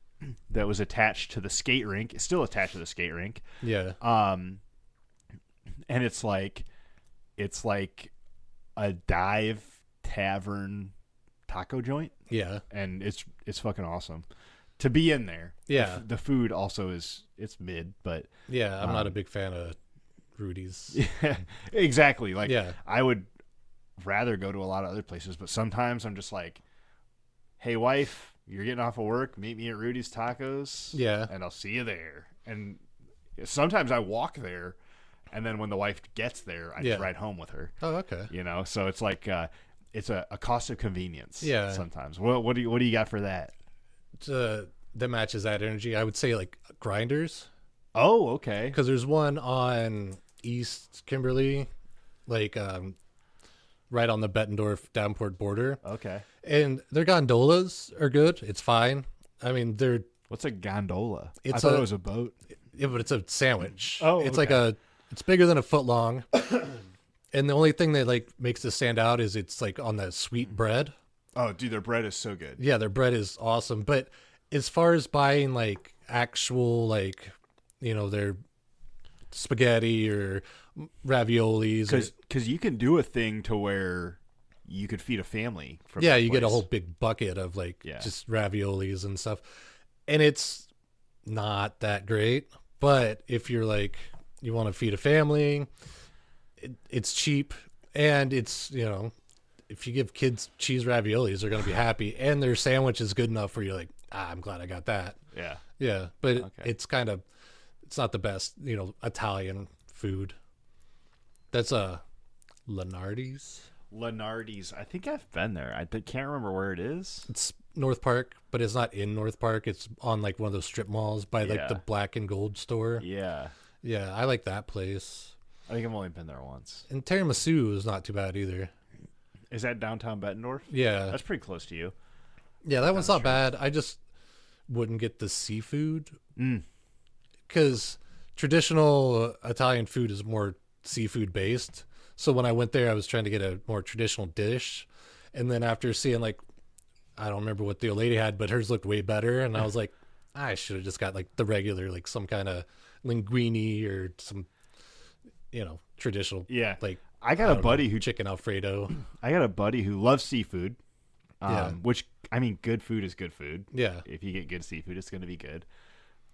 that was attached to the skate rink. It's still attached to the skate rink. Yeah. And it's like a dive tavern taco joint. Yeah. And it's fucking awesome to be in there. Yeah. The food also it's mid, but yeah, I'm not a big fan of Rudy's. Yeah, exactly. Like, yeah. I would rather go to a lot of other places, but sometimes I'm just like, hey, wife, you're getting off of work, meet me at Rudy's Tacos. Yeah. And I'll see you there. And sometimes I walk there, and then when the wife gets there, I just ride home with her. Oh, okay. So it's like it's a cost of convenience. Yeah. Sometimes. What do you got for that? That matches that energy. I would say like Grinders. Oh, okay. Because there's one on East Kimberly, like right on the Bettendorf Davenport border. Okay. And their gondolas are good. It's fine. I mean, What's a gondola? I It's thought a- it was a boat. yeah, but it's a sandwich. Oh, it's okay. it's bigger than a foot long. And the only thing that like makes this stand out is it's like on the sweet bread. Oh, dude, their bread is so good. Yeah, their bread is awesome. But as far as buying like actual like, their spaghetti or raviolis, Because you can do a thing to where you could feed a family from yeah, that you get a place. whole big bucket of like Yeah. just raviolis and stuff. And it's not that great. But if you're like, you want to feed a family, it's cheap. And it's, if you give kids cheese raviolis, they're going to be happy. And their sandwich is good enough where you're like, I'm glad I got that. Yeah. Yeah. But Okay. it's it's not the best, Italian food. That's Lenardi's. Lenardi's. I think I've been there. I can't remember where it is. It's North Park, but it's not in North Park. It's on like one of those strip malls by like Yeah. the black and gold store. Yeah. Yeah, I like that place. I think I've only been there once. And tiramisu is not too bad either. Is that downtown Bettendorf? Yeah. That's pretty close to you. Yeah, that one's down the not bad. I just wouldn't get the seafood Mm. because traditional Italian food is more seafood based. So when I went there, I was trying to get a more traditional dish. And then after seeing like, I don't remember what the old lady had, but hers looked way better. And I was like, I should have just got like the regular, like some kind of linguine or some, traditional, Yeah. like I got I a don't buddy know, who chicken Alfredo. I got a buddy who loves seafood. Yeah. Which I mean, good food is good food. Yeah. If you get good seafood, it's going to be good.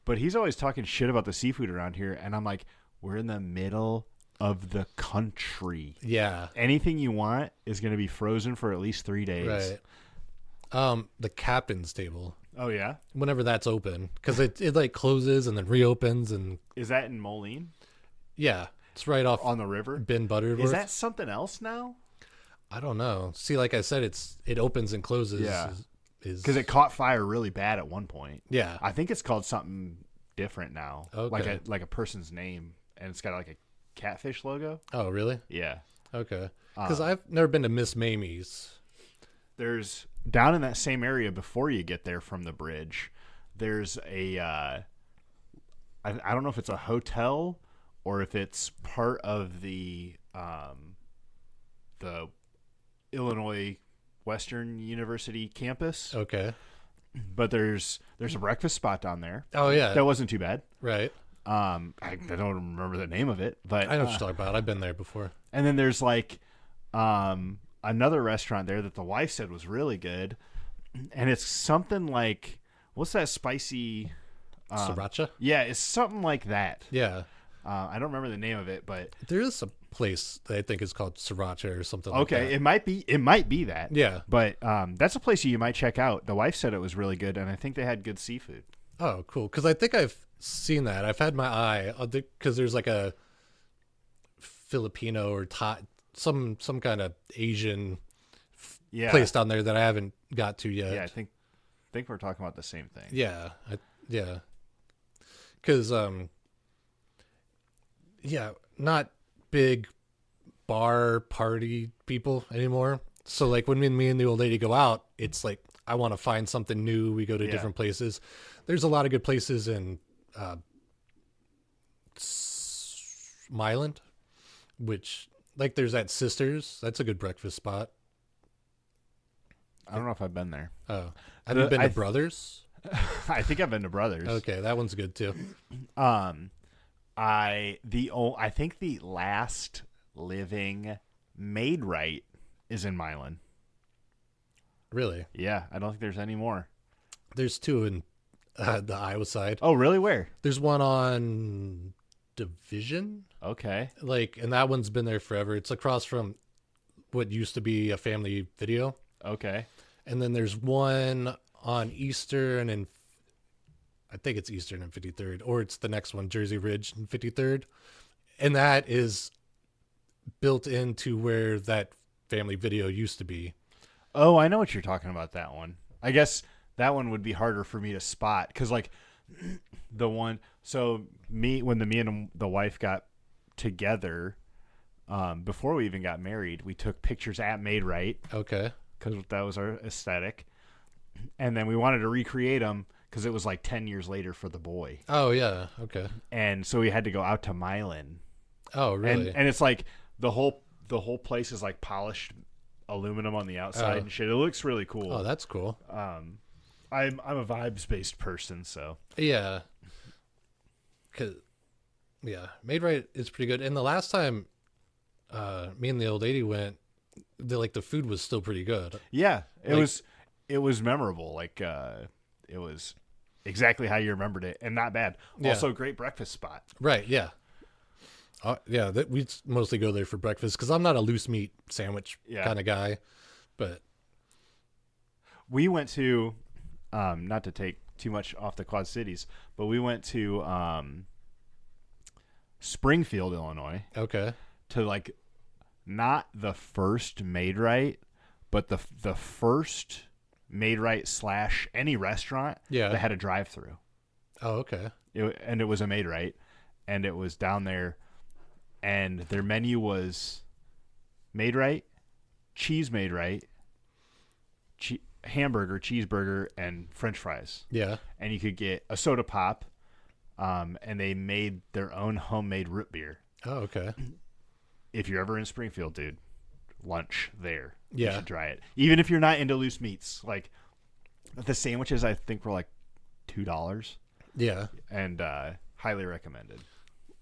But he's always talking shit about the seafood around here, and I'm like, we're in the middle of the country. Yeah. Anything you want is going to be frozen for at least 3 days. Right. The captain's table, Oh yeah, whenever that's open, because it like closes and then reopens, and is that in Moline yeah, it's right off on the river? Ben Butterworth. Is that something else now? I don't know. See, like I said, it opens and closes. Yeah. Is Because it caught fire really bad at one point. yeah. I think it's called something different now, Okay. like a person's name, and it's got like a catfish logo. Oh, really? Yeah. Okay. Because I've never been to Miss Mamie's. There's down in that same area before you get there from the bridge. There's a I don't know if it's a hotel or if it's part of the Illinois Western University campus. Okay. But there's a breakfast spot down there. Oh yeah. That wasn't too bad. Right. I don't remember the name of it, but I know what you're talking about. I've been there before. and then there's like another restaurant there that the wife said was really good, and it's something like, what's that spicy? Sriracha. Yeah, it's something like that. Yeah. I don't remember the name of it, but There is a place that I think is called Sriracha or something like okay, that. it might be that. Yeah. But that's a place you might check out. The wife said it was really good, and I think they had good seafood. Oh, cool. Because I think I've seen that. I've had my eye because there's like a Filipino or Thai, some kind of Asian Yeah, place down there that I haven't got to yet. yeah. I think we're talking about the same thing. Yeah. Yeah. Because yeah, not big bar party people anymore. So like when me and the old lady go out, it's like I want to find something new. We go to Yeah. different places. There's a lot of good places in Myland, which like there's that Sisters. That's a good breakfast spot. I don't know if I've been there. Oh, have you been to Brothers? I think I've been to Brothers. Okay, that one's good too. I think the last living made right is in Milan. Really, Yeah, I don't think there's any more. there's two in the Iowa side. Oh, really? Where? There's one on Division, Okay. and that one's been there forever. It's across from what used to be a Family Video, Okay. and then there's one on Eastern and I think it's Eastern and 53rd, or it's the next one, Jersey Ridge and 53rd, and that is built into where that Family Video used to be. Oh, I know what you're talking about. That one. I guess that one would be harder for me to spot because, like, the one. So me and the wife got together, before we even got married, we took pictures at Made Right Okay. because that was our aesthetic. And then we wanted to recreate them because it was like 10 years later for the boy. Oh, yeah. Okay. And so we had to go out to Milan. Oh, really? And it's like the whole place is like polished aluminum on the outside and shit. It looks really cool. Oh, that's cool. I'm a vibes-based person, so. Yeah. Made Right is pretty good. And the last time me and the old lady went, the food was still pretty good. Yeah, it was memorable. Like it was exactly how you remembered it, and not bad. Yeah. Also, great breakfast spot. Right, yeah. We mostly go there for breakfast because I'm not a loose meat sandwich kind of guy. But we went to, not to take too much off the Quad Cities, but we went to Springfield, Illinois. Okay. To like not the first Made Right, but the first Made Right / any restaurant that had a drive-through. Oh, okay. And it was a Made Right, and it was down there, and their menu was Made Right, cheese Made Right, hamburger, cheeseburger, and French fries. Yeah. And you could get a soda pop, and they made their own homemade root beer. Oh, okay. If you're ever in Springfield, dude, lunch there. Yeah. You should try it. Even if you're not into loose meats. Like, the sandwiches, I think, were like $2. Yeah. And highly recommended.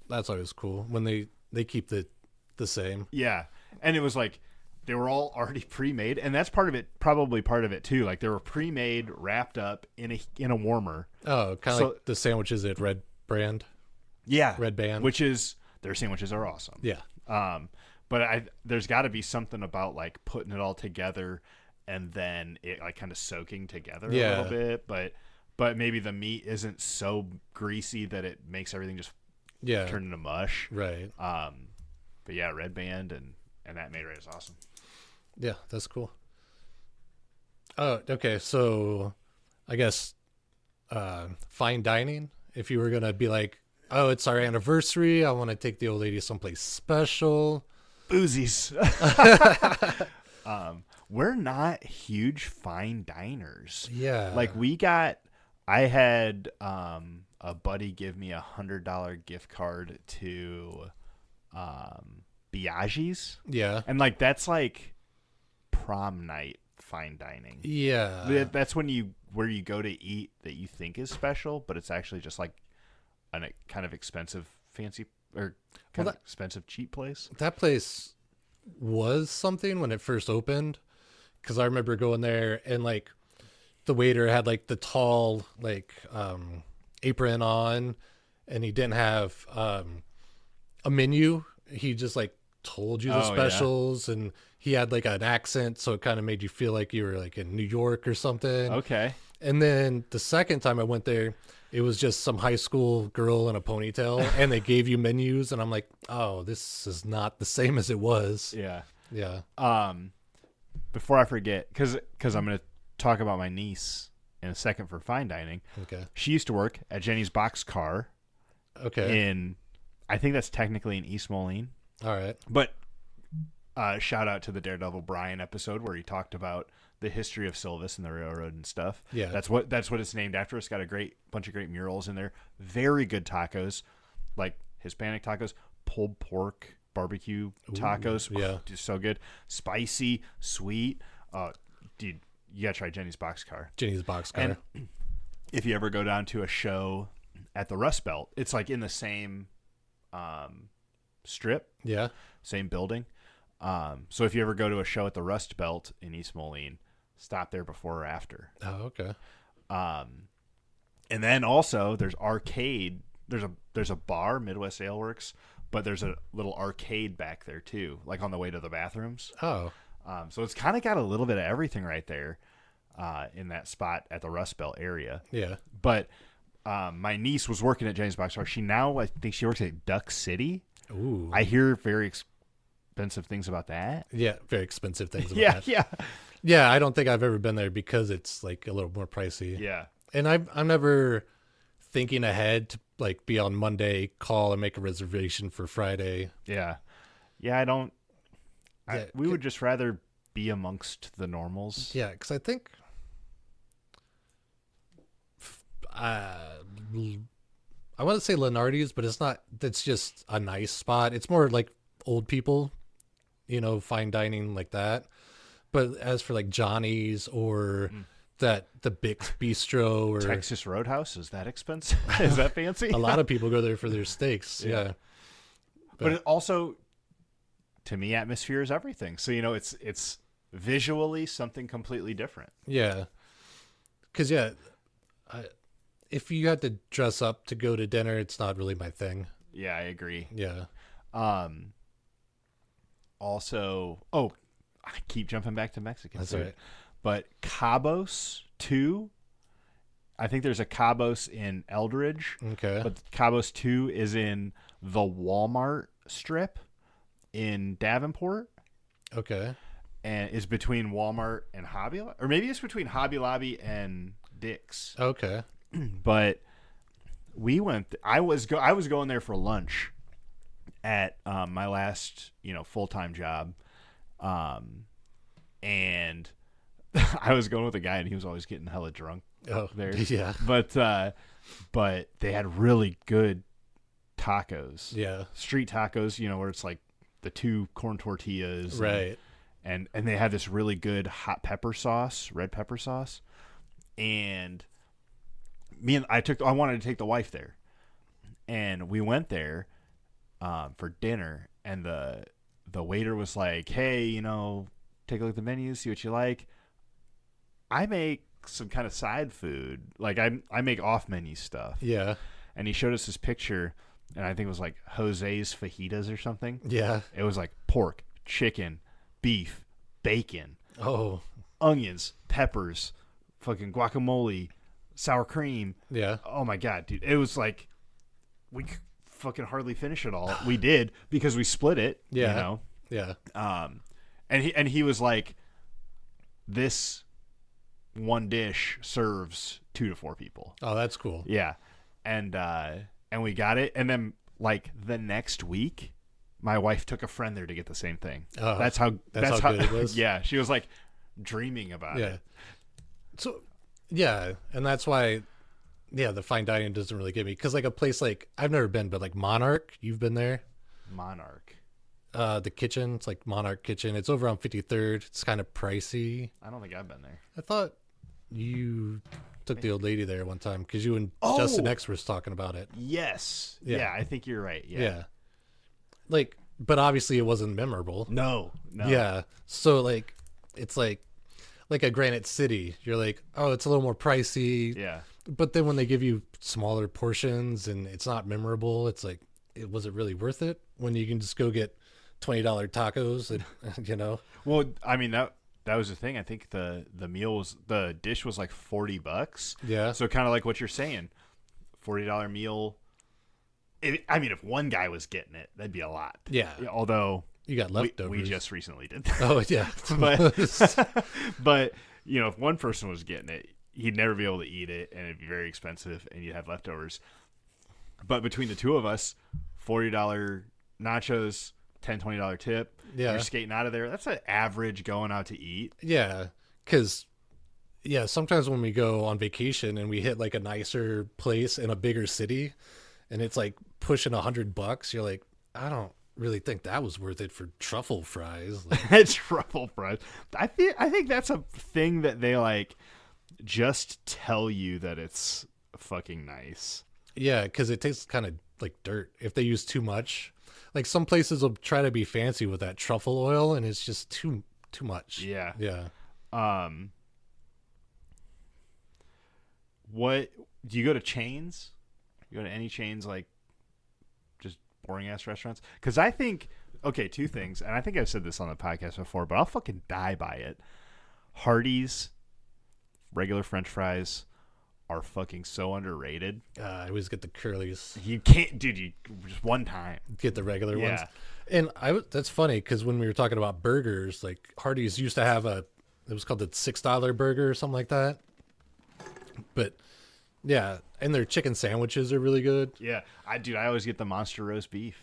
That's always cool when they keep the same. Yeah. And it was like, they were all already pre-made. And that's probably part of it, too. Like, they were pre-made, wrapped up in a warmer. Oh, kind of like the sandwiches at Red Band. Yeah. Red Band. Which is, their sandwiches are awesome. Yeah. But there's got to be something about like putting it all together and then it like kind of soaking together a little bit. But maybe the meat isn't so greasy that it makes everything just turn into mush. Right. But yeah, Red Band and that Made Right is awesome. Yeah, that's cool. Oh, okay. So I guess fine dining. If you were gonna be like, oh, it's our anniversary, I want to take the old lady someplace special. Boozies. We're not huge fine diners. Yeah. Like I had a buddy give me $100 gift card to Biaggi's. Yeah. And like that's like prom night fine dining. Yeah. That's where you go to eat that you think is special, but it's actually just like a kind of expensive fancy or kind of expensive cheap place. That place was something when it first opened, because I remember going there and like the waiter had like the tall like apron on, and he didn't have a menu. He just like told you the specials, and he had like an accent, so it kind of made you feel like you were like in New York or something. Okay. And then the second time I went there, it was just some high school girl in a ponytail, and they gave you menus, and I'm like, oh, this is not the same as it was. Yeah. Yeah. Before I forget, because I'm going to talk about my niece in a second for fine dining. Okay. She used to work at Jenny's Boxcar. Okay. I think that's technically in East Moline. All right. But shout out to the Daredevil Brian episode where he talked about the history of Silvis and the railroad and stuff. Yeah. That's what it's named after. It's got a bunch of great murals in there. Very good tacos, like Hispanic tacos, pulled pork, barbecue tacos. Ooh, yeah. Just so good. Spicy, sweet. Dude, you got to try Jenny's Boxcar. Jenny's Boxcar. And if you ever go down to a show at the Rust Belt, it's like in the same strip. Yeah. Same building. So if you ever go to a show at the Rust Belt in East Moline, stop there before or after. Oh, okay. And then also there's arcade. There's a bar, Midwest Ale Works, but there's a little arcade back there too, like on the way to the bathrooms. Oh. So it's kind of got a little bit of everything right there in that spot at the Rust Belt area. Yeah. But my niece was working at James Boxcar. I think she works at Duck City. Ooh. I hear very expensive things about that. Yeah, very expensive things about that. Yeah. Yeah, I don't think I've ever been there because it's like a little more pricey. Yeah. And I'm never thinking ahead to like be on Monday, call and make a reservation for Friday. Yeah. Yeah, I don't. Yeah, We would just rather be amongst the normals. Yeah, because I think uh, I want to say Lenardi's, but it's not. It's just a nice spot. It's more like old people, fine dining like that. But as for like Johnny's or the Bix Bistro or Texas Roadhouse, is that expensive? Is that fancy? a lot of people go there for their steaks. Yeah. But it also, to me, atmosphere is everything. So it's visually something completely different. Yeah. Because if you had to dress up to go to dinner, it's not really my thing. Yeah, I agree. Yeah. Also, I keep jumping back to Mexican That's food. right. But Cabos too. I think there's a Cabos in Eldridge. Okay. But Cabos 2 is in the Walmart strip in Davenport. Okay. And is between Walmart and Hobby Lobby. Or maybe it's between Hobby Lobby and Dick's. Okay. But we went. I was going there for lunch at my last full-time job, and I was going with a guy, and he was always getting hella drunk there. Yeah. But they had really good tacos. Yeah. Street tacos, where it's like the 2 corn tortillas. Right. And they had this really good hot pepper sauce, red pepper sauce. And I wanted to take the wife there. And we went there for dinner, and the waiter was like, "Hey, take a look at the menu, see what you like. I make some kind of side food. Like I make off-menu stuff." Yeah. And he showed us this picture, and I think it was like Jose's Fajitas or something. Yeah. It was like pork, chicken, beef, bacon, onions, peppers, fucking guacamole, sour cream. Yeah. Oh my God, dude. It was like we could fucking hardly finish it all. We did because we split it. Yeah. Yeah. And he was like, this one dish serves 2 to 4 people. Oh, that's cool. Yeah. And we got it. And then like the next week, my wife took a friend there to get the same thing. Oh, that's how good it was. Yeah. She was like dreaming about it. So, yeah. And that's why, the fine dining doesn't really get me. Because like a place like, I've never been, but like Monarch, you've been there? Monarch. The kitchen, it's like Monarch Kitchen. It's over on 53rd. It's kind of pricey. I don't think I've been there. I thought you took the old lady there one time because you and Justin X was talking about it. Yes. Yeah. Yeah, I think you're right. Yeah. Like, but obviously it wasn't memorable. No. Yeah. So like, it's like a Granite City. You're like, oh, it's a little more pricey. Yeah. But then when they give you smaller portions and it's not memorable, it's like, was it really worth it when you can just go get $20 tacos and, Well, I mean, that was the thing. I think the dish was like $40. Yeah. So kind of like what you're saying, $40 meal. If one guy was getting it, that'd be a lot. Yeah. Although you got leftovers. We just recently did that. Oh yeah. but if one person was getting it, he'd never be able to eat it, and it'd be very expensive, and you'd have leftovers. But between the two of us, $40 nachos, $10-$20 tip. Yeah. You're skating out of there. That's an average going out to eat. Yeah. Because, sometimes when we go on vacation and we hit like a nicer place in a bigger city and it's like pushing $100, you're like, I don't really think that was worth it for truffle fries. It's truffle fries. I think that's a thing that they like just tell you that it's fucking nice. Yeah, because it tastes kind of like dirt if they use too much. Like some places will try to be fancy with that truffle oil, and it's just too much. Yeah. Yeah. What do you go to chains? You go to any chains like just boring ass restaurants? Because I think two things, and I think I've said this on the podcast before, but I'll fucking die by it. Hardee's regular French fries are fucking so underrated. I always get the curlies. You can't, dude. You just one time get the regular ones. And that's funny because when we were talking about burgers, like Hardee's used to have it was called the $6 burger or something like that. But yeah, and their chicken sandwiches are really good. Yeah, I always get the monster roast beef.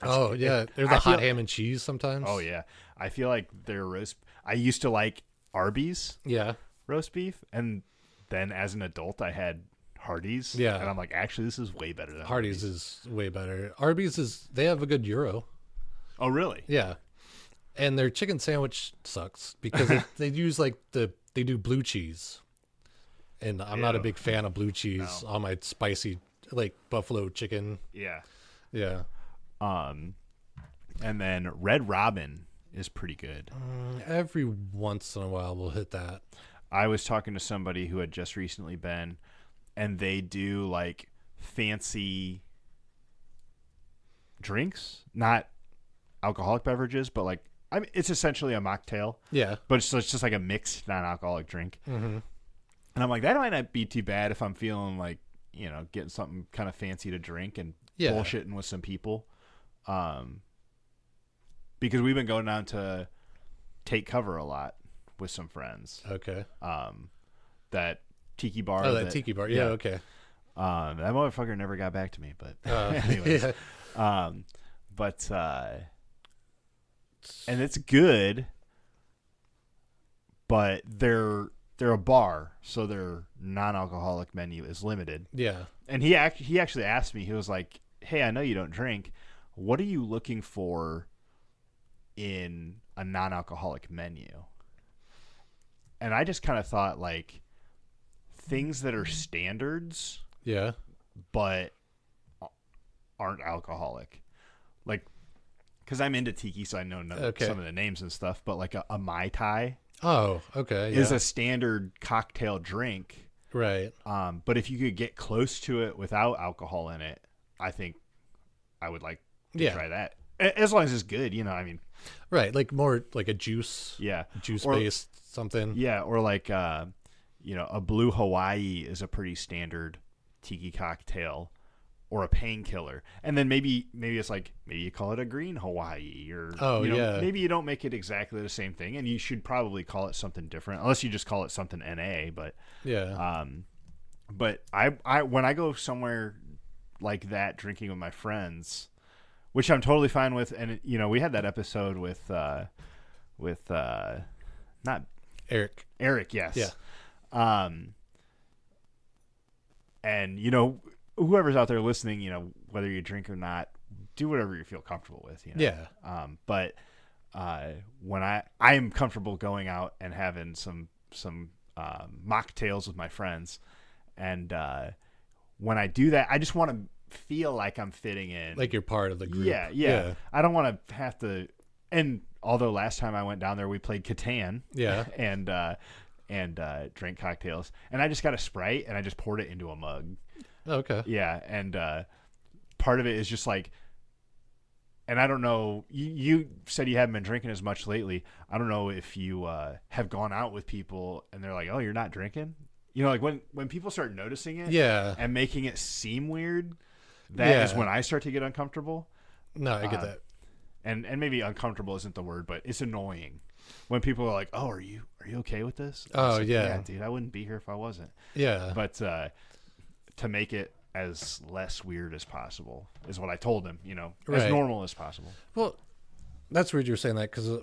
Oh yeah, there's the hot ham and cheese sometimes. Oh yeah, I feel like their roast. I used to like Arby's Yeah. roast beef, and then as an adult, I had Hardee's. Yeah. and I'm like, actually, this is way better than Hardee's is way better. Arby's they have a good gyro. Oh really? Yeah. And their chicken sandwich sucks because they use they do blue cheese. And I'm not a Ew. big fan of blue cheese on my spicy like buffalo chicken. Yeah. Yeah. And then Red Robin is pretty good. Every once in a while we'll hit that. I was talking to somebody who had just recently been, and they do like fancy drinks, not alcoholic beverages, but like it's essentially a mocktail. Yeah. But it's just like a mixed non-alcoholic drink. Mm-hmm. And I'm like, that might not be too bad if I'm feeling like, getting something kind of fancy to drink and bullshitting with some people. Because we've been going down to Take Cover a lot with some friends. Okay. That tiki bar. Oh, that tiki bar. Yeah, okay. That motherfucker never got back to me, but anyways. Yeah. And it's good, but they're a bar, so their non-alcoholic menu is limited. Yeah. And he actually asked me, he was like, hey, I know you don't drink. What are you looking for in a non-alcoholic menu? And I just kind of thought like things that are standards, Yeah. but aren't alcoholic. Like, because I'm into tiki, so I know some of the names and stuff, but like a Mai Tai Oh, okay. is a standard cocktail drink. Right. But if you could get close to it without alcohol in it, I think I would like to try that. As long as it's good, I mean. Right, like more like a juice. Yeah. Juice-based something. Yeah, or like, a Blue Hawaii is a pretty standard tiki cocktail, or a painkiller. And then maybe it's like, maybe you call it a Green Hawaii, or maybe you don't make it exactly the same thing, and you should probably call it something different, unless you just call it something NA. But but I when I go somewhere like that drinking with my friends, which I'm totally fine with, and we had that episode with not Eric, yes. Yeah. And whoever's out there listening, whether you drink or not, do whatever you feel comfortable with. Yeah. But when I am comfortable going out and having some mocktails with my friends, and when I do that, I just want to feel like I'm fitting in, like you're part of the group. Yeah. I don't want to have to. And although last time I went down there, we played Catan. Yeah. And drank cocktails, and I just got a Sprite and I just poured it into a mug. Okay. Yeah, and part of it is just like, and I don't know, you said you haven't been drinking as much lately. I don't know if you have gone out with people and they're like, oh, you're not drinking? Like when people start noticing it and making it seem weird, that is when I start to get uncomfortable. No, I get that. And maybe uncomfortable isn't the word, but it's annoying when people are like, oh, are you okay with this? And Oh, like, yeah. dude, I wouldn't be here if I wasn't. Yeah. But to make it as less weird as possible is what I told him, as normal as possible. Well, that's weird you're saying that, because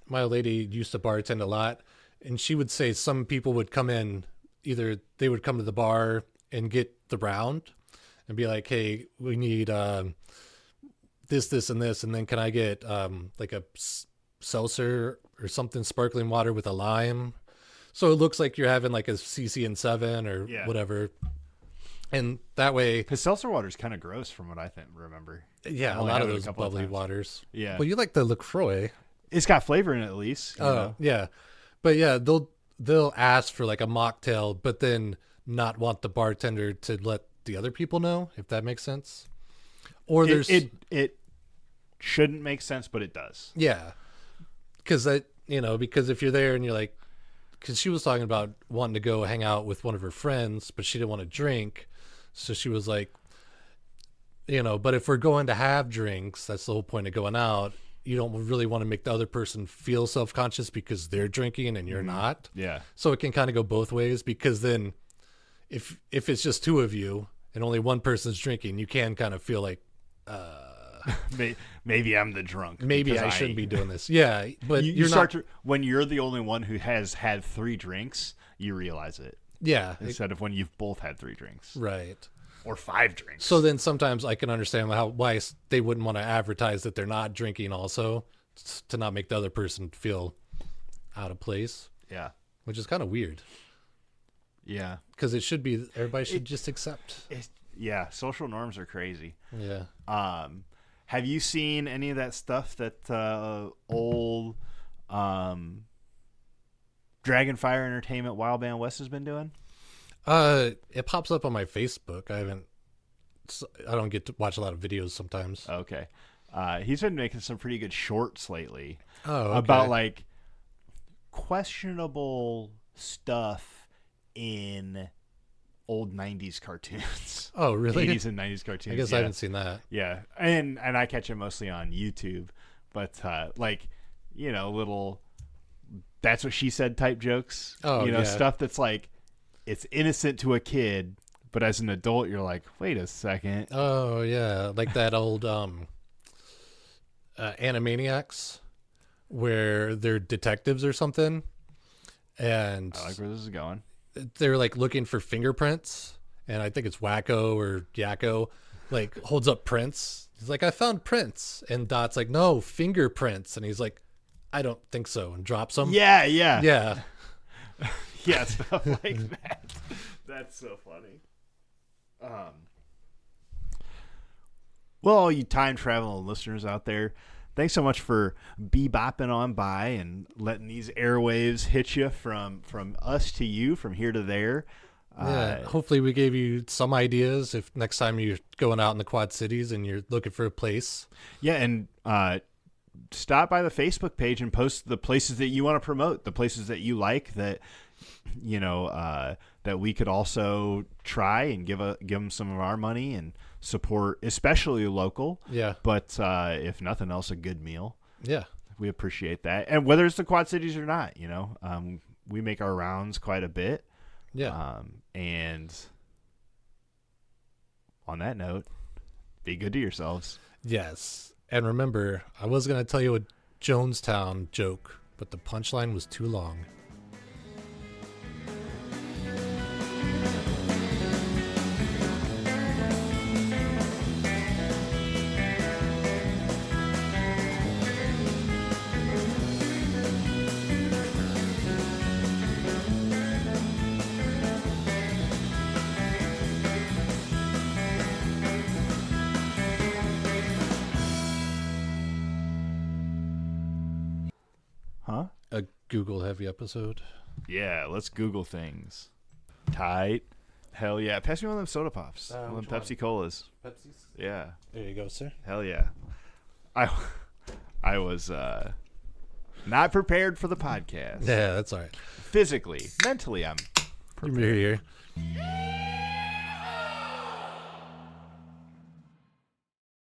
my lady used to bartend a lot, and she would say some people would come in, either they would come to the bar and get the round and be like, hey, we need this, and this, and then can I get like a seltzer or something, sparkling water with a lime? So it looks like you're having like a CCN7 or whatever. And that way, because seltzer water is kind of gross from what I remember. Yeah, a lot of those bubbly waters. Yeah. Well, you like the LaCroix. It's got flavor in it, at least. Yeah. But yeah, they'll ask for like a mocktail, but then not want the bartender to let the other people know, if that makes sense. Or there's it shouldn't make sense, but it does. Yeah. Because if you're there and you're like, because she was talking about wanting to go hang out with one of her friends, but she didn't want to drink. So she was like, but if we're going to have drinks, that's the whole point of going out. You don't really want to make the other person feel self-conscious because they're drinking and you're not. Yeah. So it can kind of go both ways, because then if it's just two of you and only one person's drinking, you can kind of feel like, Maybe I'm the drunk. Maybe because I shouldn't be doing this. Yeah, but you start to, when you're the only one who has had 3 drinks, you realize it. Yeah. Instead of when you've both had 3 drinks. Right. Or 5 drinks. So then sometimes I can understand why they wouldn't want to advertise that they're not drinking also, to not make the other person feel out of place. Yeah. Which is kind of weird. Yeah. Because it should be, everybody should just accept. Yeah, social norms are crazy. Yeah. Have you seen any of that stuff that old Dragonfire Entertainment Wild Band West has been doing? It pops up on my Facebook. I don't get to watch a lot of videos sometimes. Okay. He's been making some pretty good shorts lately. Oh, okay. About like questionable stuff in old 90s cartoons. Oh, really? 80s and 90s cartoons. I guess I haven't seen that. Yeah. And I catch him mostly on YouTube. But like, little that's what she said type jokes. Oh, yeah. Stuff that's like, it's innocent to a kid, but as an adult, you're like, wait a second. Oh, yeah. Like that old Animaniacs where they're detectives or something. And I like where this is going. They're like looking for fingerprints. And I think it's Wacko or Yakko, like holds up prints. He's like, I found prints. And Dot's like, no, fingerprints. And he's like, I don't think so. And drops them. Yeah. Yeah. Yeah, stuff like that. That's so funny. Well, all you time traveling listeners out there, thanks so much for bebopping on by and letting these airwaves hit you from us to you, from here to there. Yeah, hopefully we gave you some ideas if next time you're going out in the Quad Cities and you're looking for a place. Yeah, and stop by the Facebook page and post the places that you want to promote, the places that you like that that we could also try and give them some of our money and support, especially local. Yeah. But if nothing else, a good meal. Yeah. We appreciate that. And whether it's the Quad Cities or not, we make our rounds quite a bit. Yeah. And on that note, be good to yourselves. Yes. And remember, I was going to tell you a Jonestown joke, but the punchline was too long. Huh? A Google heavy episode. Yeah, let's Google things. Tight. Hell yeah. Pass me one of them soda pops. One of them Pepsi Colas. Pepsi's? Yeah. There you go, sir. Hell yeah. I was not prepared for the podcast. Yeah, that's all right. Physically. Mentally, I'm You're here.